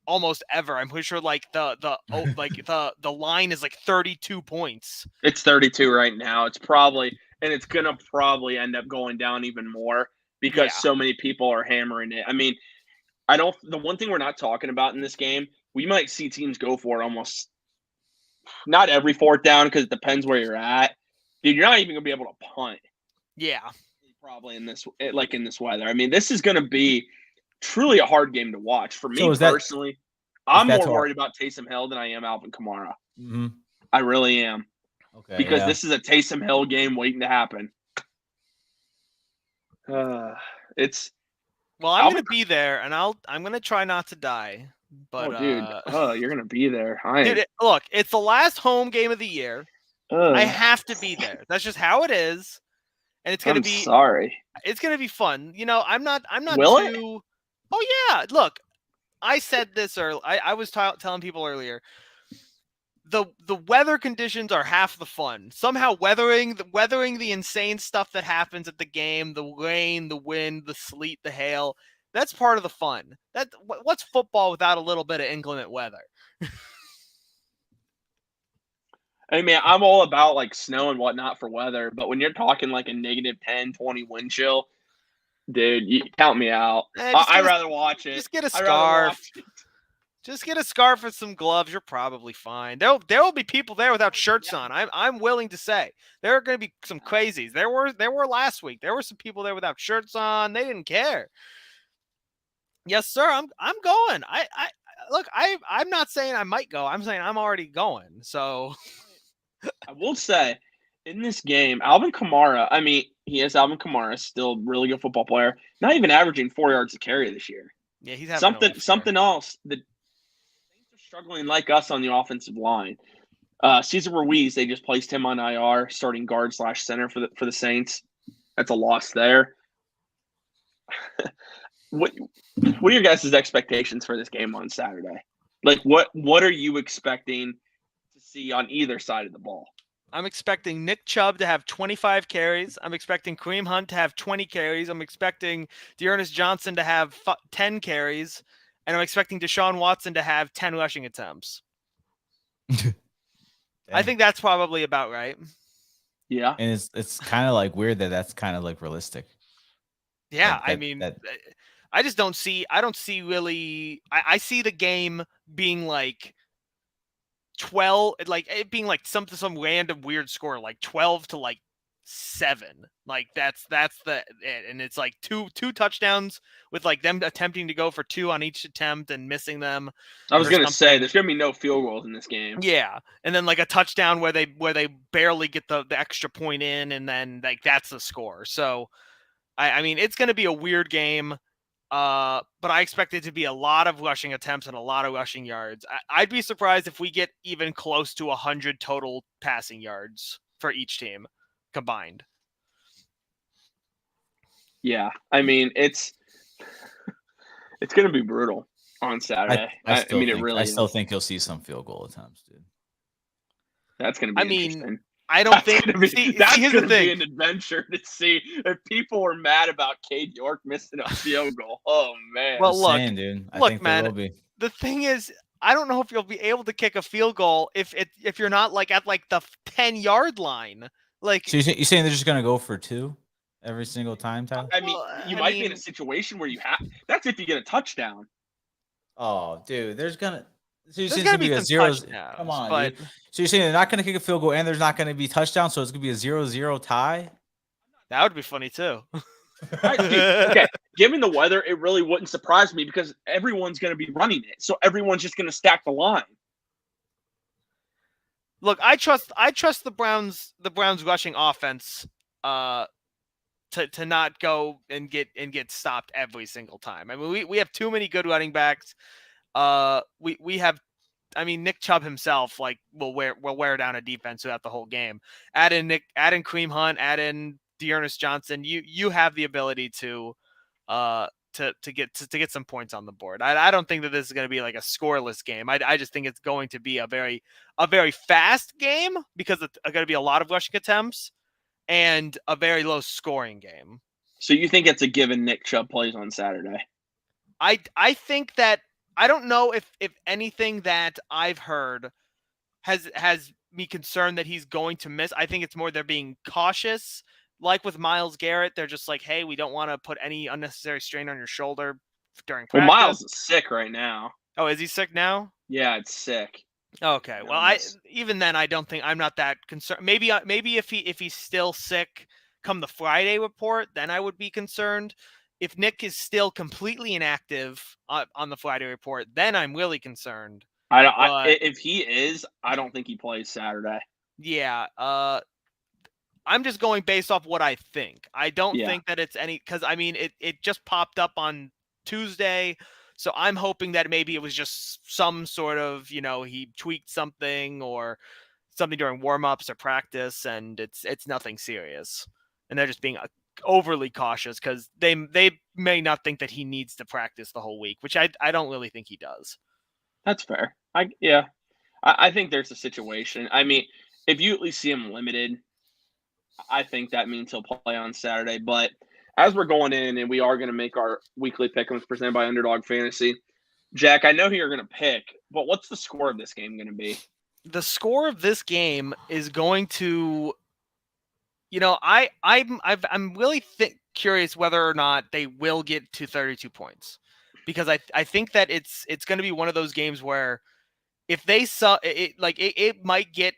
almost ever. I'm pretty sure like the line is like 32 points. It's 32 right now. It's gonna probably end up going down even more because so many people are hammering it. I mean, the one thing we're not talking about in this game, we might see teams go for it almost not every 4th down because it depends where you're at. Dude, you're not even gonna be able to punt. Yeah. Probably in this weather. I mean, this is gonna be truly a hard game to watch. For me personally, I'm more worried about Taysom Hill than I am Alvin Kamara. Mm-hmm. I really am. Okay. Because this is a Taysom Hill game waiting to happen. I'm going to be there, and I'm going to try not to die. But you're going to be there. Look, it's the last home game of the year. I have to be there. That's just how it is, and it's going to be. Sorry. It's going to be fun. You know, I'm not. Will too. Oh yeah, look, I said this earlier. I was telling people earlier. The weather conditions are half the fun. Somehow weathering the insane stuff that happens at the game, the rain, the wind, the sleet, the hail, that's part of the fun. What's football without a little bit of inclement weather? I mean, I'm all about like snow and whatnot for weather, but when you're talking like a negative 10, 20 wind chill, dude, you count me out. I'd rather watch it. Just get a scarf. Just get a scarf and some gloves. You're probably fine. There will be people there without shirts on. I'm willing to say there are going to be some crazies. There were last week. There were some people there without shirts on. They didn't care. Yes, sir. I'm going. I'm not saying I might go. I'm saying I'm already going. So I will say in this game, Alvin Kamara. I mean, he is Alvin Kamara, still a really good football player. Not even averaging 4 yards a carry this year. Yeah, he's having something else. The Saints are struggling like us on the offensive line. Cesar Ruiz, they just placed him on IR, starting guard / center for the Saints. That's a loss there. What are your guys' expectations for this game on Saturday? Like, what are you expecting to see on either side of the ball? I'm expecting Nick Chubb to have 25 carries. I'm expecting Kareem Hunt to have 20 carries. I'm expecting Dearness Johnson to have 10 carries. And I'm expecting Deshaun Watson to have 10 rushing attempts. I think that's probably about right. Yeah. And it's kind of like weird that that's kind of like realistic. Yeah, Like I that, mean, that I just don't see. I don't see really. I see the game being like 12, like it being like some random weird score, like 12 to like 7. Like that's the it. And it's like two touchdowns with like them attempting to go for 2 on each attempt and missing them. I was or gonna say something. there's gonna be no field goals in this game. Yeah, and then like a touchdown where they barely get the extra point in, and then like that's the score. So I mean, it's going to be a weird game, but I expect it to be a lot of rushing attempts and a lot of rushing yards. I'd be surprised if we get even close to 100 total passing yards for each team combined. Yeah, I mean it's going to be brutal on Saturday. I mean, it really. I still think you'll see some field goal attempts, dude. That's going to be interesting. I don't think that's going to be an adventure to see if people were mad about Cade York missing a field goal. Oh man! Well, look, dude. I think man. there will be. The thing is, I don't know if you'll be able to kick a field goal if you're not like at like the 10-yard line. Like, so you're saying they're just going to go for 2 every single time, Tyler? I mean, you might be in a situation where you have. That's if you get a touchdown. Oh, dude, there's gonna be a 0. Come on, but... So you're saying they're not gonna kick a field goal and there's not gonna be touchdown, so it's gonna be a 0-0 tie? That would be funny too. Okay, given the weather, it really wouldn't surprise me because everyone's going to be running it, so everyone's just going to stack the line. Look, I trust the Browns rushing offense to not go and get stopped every single time. I mean, we have too many good running backs. We have, I mean, Nick Chubb himself like will wear down a defense throughout the whole game. Add in Kareem Hunt, add in Dearness Johnson. You have the ability to get some points on the board. I don't think that this is going to be like a scoreless game. I just think it's going to be a very fast game because it's going to be a lot of rushing attempts and a very low scoring game. So you think it's a given Nick Chubb plays on Saturday? I think that I don't know if anything that I've heard has me concerned that he's going to miss. I think it's more they're being cautious. Like with Myles Garrett, they're just like, hey, we don't want to put any unnecessary strain on your shoulder during practice. Well, Myles is sick right now. Oh, is he sick now? Yeah, it's sick. Okay. Well, even then, I'm not that concerned. Maybe if he's still sick come the Friday report, then I would be concerned. If Nick is still completely inactive on the Friday report, then I'm really concerned. If he is, I don't think he plays Saturday. Yeah. I'm just going based off what I think. I don't think that it's because I mean it just popped up on Tuesday. So I'm hoping that maybe it was just some sort of, he tweaked something or something during warm-ups or practice, and it's nothing serious. And they're just being overly cautious because they may not think that he needs to practice the whole week, which I don't really think he does. That's fair. I think there's a situation. I mean, if you at least see him limited, I think that means he'll play on Saturday. But as we're going in, and we are going to make our weekly pick'ems presented by Underdog Fantasy, Jack, I know who you're going to pick, but what's the score of this game going to be? The score of this game is going to, I'm really curious whether or not they will get to 32 points, because I think that it's going to be one of those games where if they saw it, like it might get.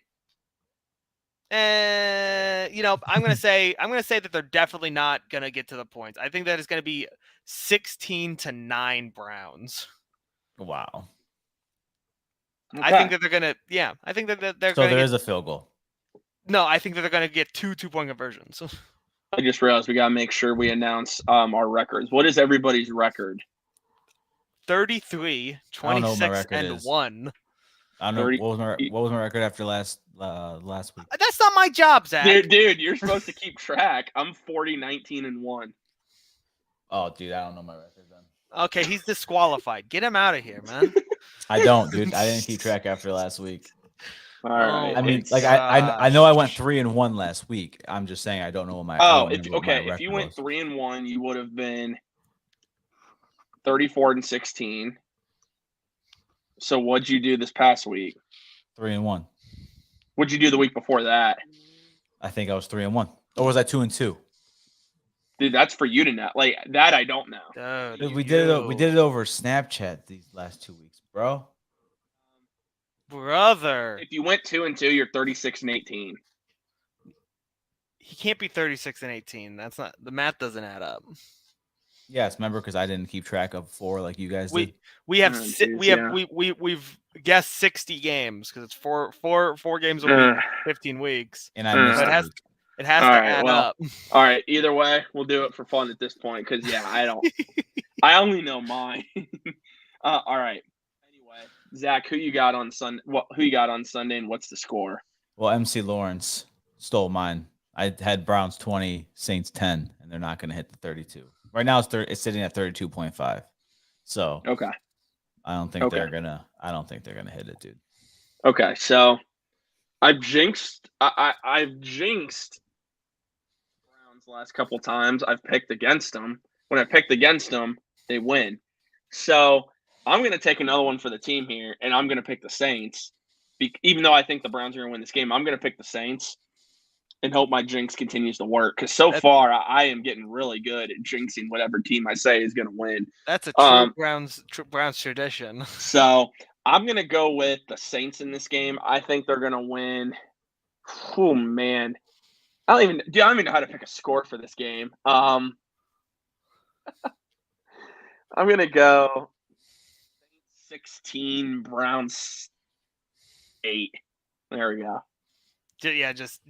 I'm gonna say that they're definitely not gonna get to the points. I think that it's gonna be 16-9 Browns. Wow. Okay. I think that they're gonna. Yeah, I think that they're. So there is a field goal. No, I think that they're gonna get 2 2-point conversions. I just realized we gotta make sure we announce our records. What is everybody's record? 33, 26, and 1. I don't know. What was my record after last week? That's not my job, Zach. Dude, you're supposed to keep track. I'm 40, 19, and 1. Oh, dude, I don't know my record then. Okay, he's disqualified. Get him out of here, man. I don't, dude. I didn't keep track after last week. All right. I mean, my like I know I went gosh. 3-1 last week. I'm just saying I don't know what my Oh, I don't remember what my if you record went was. 3-1, you would have been 34-16. So what'd you do this past week? 3-1. What'd you do the week before that? I think I was 3-1. Or was I 2-2? Dude, that's for you to know. Like that, I don't know. Dude, We did it over Snapchat these last 2 weeks, bro. brother. If you went 2-2, you're 36-18. He can't be 36-18. That's not the math doesn't add up. Yes, remember because I didn't keep track of 4 like you guys did. We have Oh, geez, we've guessed 60 games because it's four games a week, 15 weeks. And I missed But it. it has All to right, add well, up. All right. Either way, we'll do it for fun at this point because I don't. I only know mine. All right. Anyway, Zach, who you got on Sunday? Who you got on Sunday, and what's the score? Well, MC Lawrence stole mine. I had Browns 20, Saints 10, and they're not going to hit the 32. Right now, it's sitting at 32.5. So Okay. I don't think they're gonna hit it, dude. Okay, so I've jinxed. I've jinxed Browns the last couple times. I've picked against them. When I picked against them, they win. So I'm going to take another one for the team here, and I'm going to pick the Saints. Even though I think the Browns are going to win this game, I'm going to pick the Saints and hope my jinx continues to work. Because so far, I am getting really good at jinxing whatever team I say is going to win. That's a true Browns tradition. So I'm going to go with the Saints in this game. I think they're going to win. Oh, man. I don't even know how to pick a score for this game. I'm going to go 16, Browns 8. There we go. Yeah, just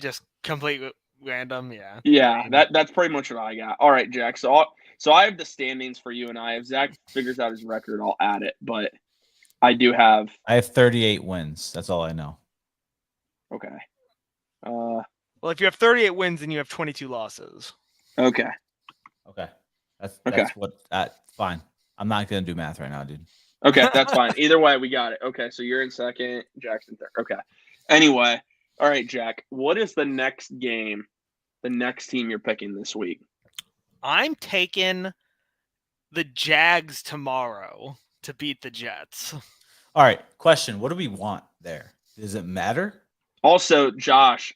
complete random. Yeah. Yeah, that's pretty much what I got. All right, Jack. So I have the standings for you and I. If Zach figures out his record, I'll add it. But I have 38 wins. That's all I know. Okay. Well, if you have 38 wins and you have 22 losses. Okay. That's what. Fine. I'm not gonna do math right now, dude. Okay, that's fine. Either way, we got it. Okay, so you're in second, Jackson third. Okay. Anyway, all right, Jack. What is the next game? The next team you're picking this week? I'm taking the Jags tomorrow to beat the Jets. All right. Question: what do we want there? Does it matter? Also, Josh,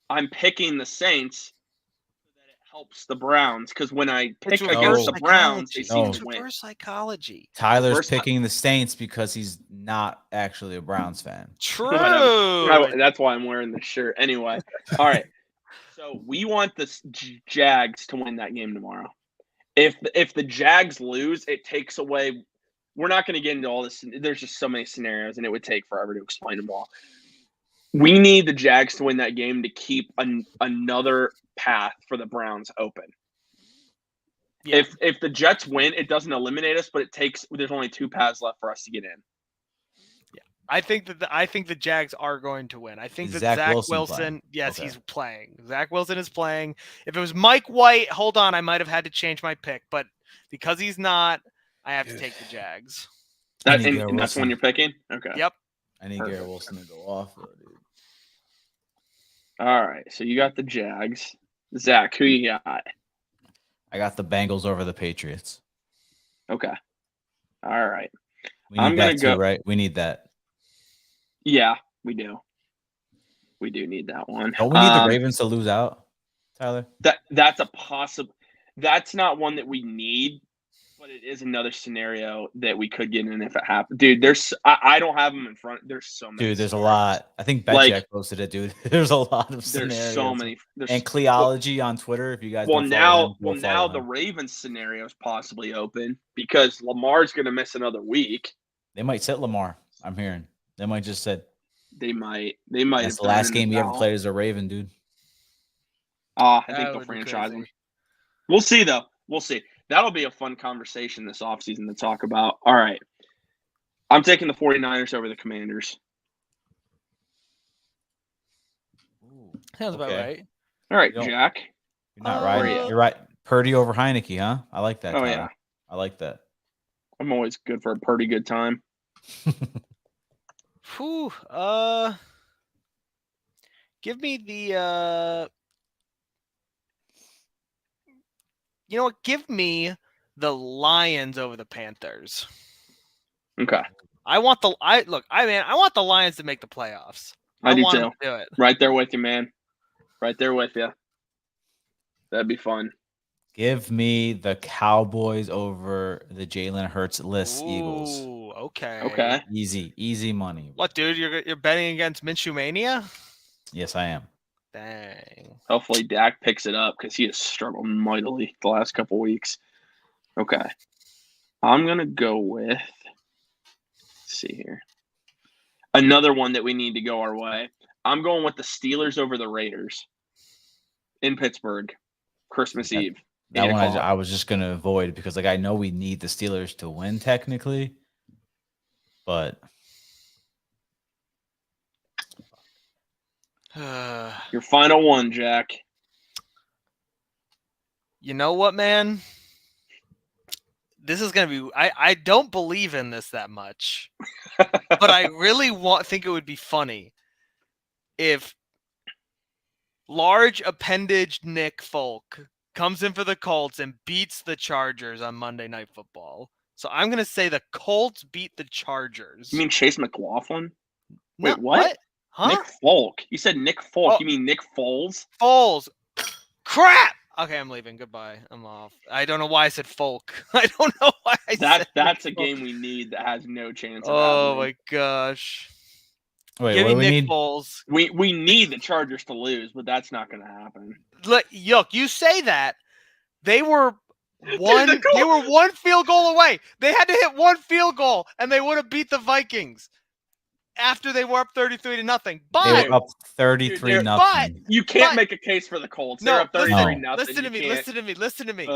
I'm picking the Saints so that it helps the Browns because when I pick against the Browns, they seem to win. Reverse psychology. Tyler's picking the Saints because he's not actually a Browns fan. True. That's why I'm wearing this shirt. Anyway, all right. So we want the Jags to win that game tomorrow. If the Jags lose, it takes away. We're not going to get into all this. There's just so many scenarios, and it would take forever to explain them all. We need the Jags to win that game to keep another path for the Browns open. Yeah. If the Jets win, it doesn't eliminate us, but there's only 2 paths left for us to get in. Yeah, I think the Jags are going to win. I think that Zach Wilson yes, okay. He's playing. Zach Wilson is playing. If it was Mike White, hold on, I might have had to change my pick, but because he's not, I have to take the Jags. And that's when you're picking? Okay. Yep. I need Garrett Wilson to go off, though, dude. All right, so you got the Jags. Zach, who you got? I got the Bengals over the Patriots. Okay. All right. We need that too, right? We need that. Yeah, we do. We do need that one. Don't we need the Ravens to lose out, Tyler? That's a possible. That's not one that we need, but it is another scenario that we could get in if it happens. Dude, I don't have them in front. There's so many. Dude, there's a lot. I think BetJack posted it, dude. There's a lot of scenarios. There's so many. And Cleology on Twitter, if you guys now the Ravens scenario is possibly open because Lamar's going to miss another week. They might sit Lamar. I'm hearing. They might just sit. They might. That's the last game he ever played as a Raven, dude. I think they'll franchise him. We'll see, though. We'll see. That'll be a fun conversation this offseason to talk about. All right. I'm taking the 49ers over the Commanders. Sounds about right. All right, Jack. You're not right. You're right. Purdy over Heineke, huh? I like that. Oh, yeah. I like that. I'm always good for a pretty good time. Whew, give me the you know what? Give me the Lions over the Panthers. Okay. I want the I want the Lions to make the playoffs. I do want too. them to do it. Right there with you, man. Right there with you. That'd be fun. Give me the Cowboys over the Jalen Hurts-less Eagles. Okay. Easy money. What, dude? You're betting against Minshew Mania? Yes, I am. Dang. Hopefully Dak picks it up because he has struggled mightily the last couple weeks. Okay. I'm going to go with, let's see here. Another one that we need to go our way. I'm going with the Steelers over the Raiders in Pittsburgh, Christmas Eve. That one I was just going to avoid because I know we need the Steelers to win technically, but your final one, Jack. You know what, man? This is going to be I don't believe in this that much. But I really think it would be funny if large appendage Nick Folk comes in for the Colts and beats the Chargers on Monday Night Football. So I'm going to say the Colts beat the Chargers. You mean Chase McLaughlin? Wait, No, what? Huh? Nick Folk. You said Nick Folk. Oh. You mean Nick Foles? Foles. Crap! Okay, I'm leaving. Goodbye. I'm off. I don't know why I said Folk. I don't know why I said That's a Folk. game we need that has no chance of Oh, happening. my gosh. wait, Give what me do we Nick need? Foles. We need the Chargers to lose, but that's not going to happen. Look, you say that. They were one field goal away. They had to hit one field goal, and they would have beat the Vikings after they were up 33-0. But They were up 33-0. But you can't make a case for the Colts. They're up 33-0. Listen to me.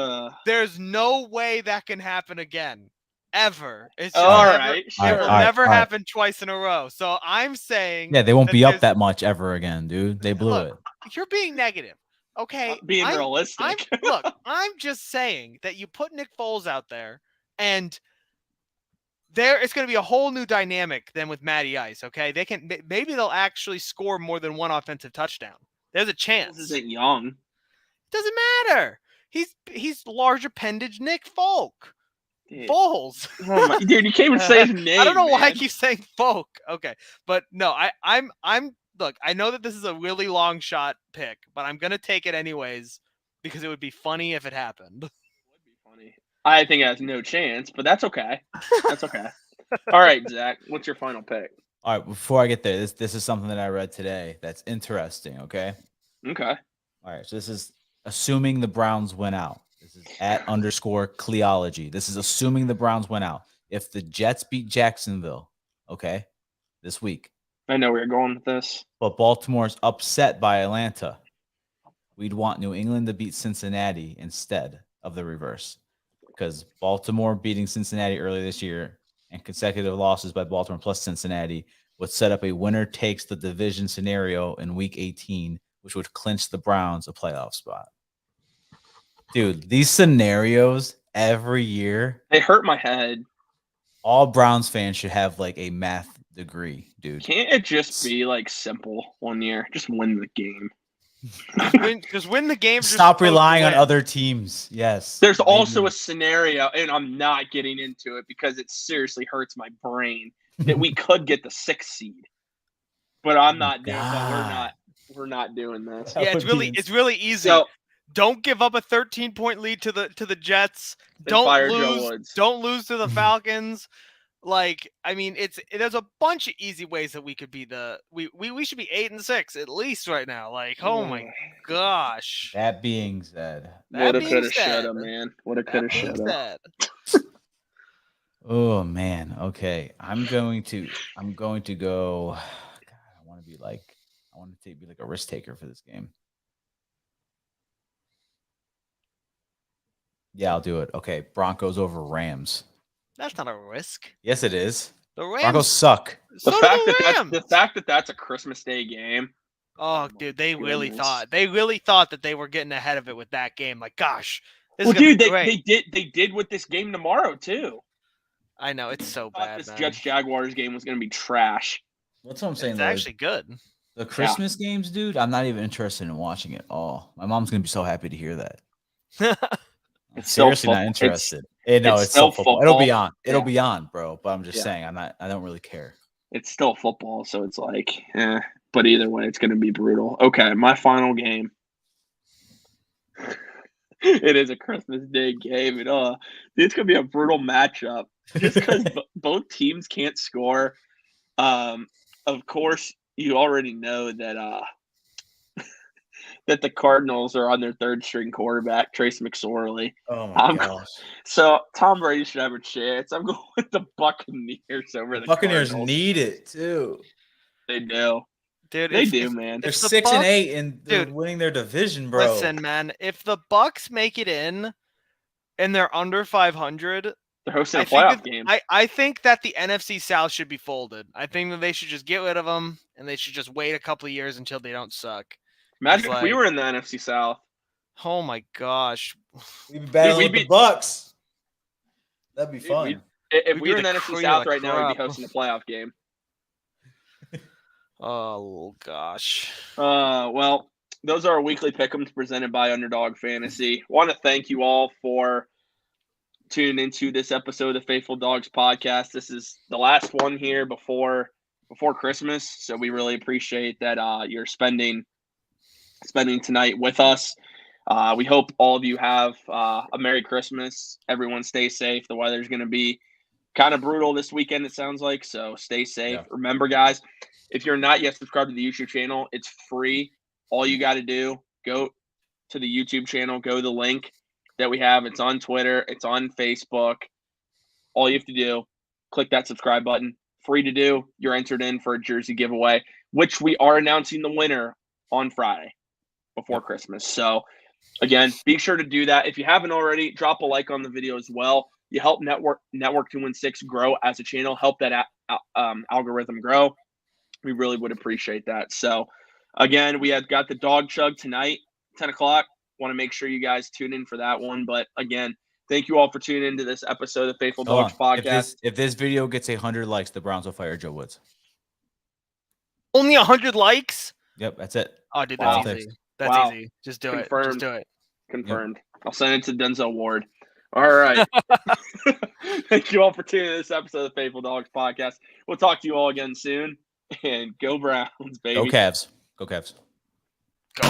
There's no way that can happen again. Ever. It's just all never, right. It will never happen twice in a row. So I'm saying they won't be up that much ever again, dude. They blew it. You're being negative. Okay. Being realistic. Look, I'm just saying that you put Nick Foles out there, and it's going to be a whole new dynamic than with Matty Ice. Okay, maybe they'll actually score more than one offensive touchdown. There's a chance. This isn't young. Doesn't matter. He's large appendage Nick Folk. Dude. Foles. Oh my, dude, you can't even say his name. I don't know why I man. keep saying Folk. Okay, but no, I'm. Look, I know that this is a really long shot pick, but I'm gonna take it anyways because it would be funny if it happened. It would be funny. I think it has no chance, but that's okay. That's okay. All right, Zach, what's your final pick? All right, before I get there, this is something that I read today that's interesting, okay? Okay. All right, so this is assuming the Browns win out. This is @_Cleology. This is assuming the Browns win out. If the Jets beat Jacksonville, okay, this week, I know where you're going with this. but Baltimore's upset by Atlanta, we'd want New England to beat Cincinnati instead of the reverse. Because Baltimore beating Cincinnati earlier this year and consecutive losses by Baltimore plus Cincinnati would set up a winner takes the division scenario in week 18, which would clinch the Browns a playoff spot. Dude, these scenarios every year, They hurt my head. all Browns fans should have like a math degree, dude. Can't it just be like simple one year? Just win the game. Just win the game. Stop relying on other teams. Yes. There's also a scenario, and I'm not getting into it because it seriously hurts my brain, that we could get the 6th seed. But I'm not doing that. We're not doing this. Yeah, it's really easy. So, don't give up a 13-point lead to the Jets. Don't lose to the Falcons. Like, I mean, there's a bunch of easy ways that we could be we should be 8-6 at least right now. Like, oh my gosh. That being said, woulda, coulda, shoulda, man. Woulda, coulda, shoulda. Oh man. Okay, I'm going to go. God, I want to be like a risk taker for this game. Yeah, I'll do it. Okay, Broncos over Rams. That's not a risk. Yes, it is. The Rams Broncos suck. So the fact that that's a Christmas Day game. Oh, dude, they really thought that they were getting ahead of it with that game. Like, gosh, well, dude, they did with this game tomorrow too. I know it's so bad. This Jets Jaguars game was going to be trash. That's what I'm saying. It's though. actually good. The Christmas games, dude, I'm not even interested in watching it all. My mom's going to be so happy to hear that. I'm It's still seriously not football. interested. No, it's still still football. It'll be football. on. It'll Yeah. be on, bro. But I'm just Yeah. saying, I don't really care. It's still football, so it's like, but either way, it's going to be brutal. Okay, my final game. It is a Christmas Day game. And, it's going to be a brutal matchup just because both teams can't score. Of course, you already know that that the Cardinals are on their third string quarterback, Trace McSorley. Oh my gosh! So Tom Brady should have a chance. I'm going with the Buccaneers over the Buccaneers Cardinals. need it too. They do. Dude, They do, man. They're if the 6-8 and they're dude, winning their division, bro. Listen, man, if the Bucks make it in and they're under 500, They're hosting a playoff game. I think that the NFC South should be folded. I think that they should just get rid of them and they should just wait a couple of years until they don't suck. Imagine if we were in the NFC South. Oh my gosh. We'd be battling with the Bucks. That'd be fun. If we were in the NFC South right now, we'd be hosting a playoff game. Oh gosh. Well, those are our weekly pick'ems presented by Underdog Fantasy. Want to thank you all for tuning into this episode of the Faithful Dogs podcast. This is the last one here before Christmas, so we really appreciate that you're spending tonight with us. We hope all of you have a Merry Christmas. Everyone stay safe. The weather's going to be kind of brutal this weekend, it sounds like, so stay safe. Yeah. Remember, guys, if you're not yet subscribed to the YouTube channel, it's free. All you got to do, go to the YouTube channel, go to the link that we have. It's on Twitter. It's on Facebook. All you have to do, click that subscribe button. Free to do. You're entered in for a jersey giveaway, which we are announcing the winner on Friday before Christmas. So, again, be sure to do that. If you haven't already, drop a like on the video as well. You help Network 216 grow as a channel, help that algorithm grow. We really would appreciate that. So, again, we have got the Dog Chug tonight, 10 o'clock. Want to make sure you guys tune in for that one. But, again, thank you all for tuning into this episode of the Faithful Dogs podcast. If this video gets 100 likes, the Browns will fire Joe Woods. Only 100 likes? Yep, that's it. Oh, dude, that's easy. That's easy. Just do it. Just do it. Confirmed. Yep. I'll send it to Denzel Ward. All right. Thank you all for tuning in this episode of the Faithful Dogs podcast. We'll talk to you all again soon. And go Browns, baby. Go Cavs. Go Cavs. Go.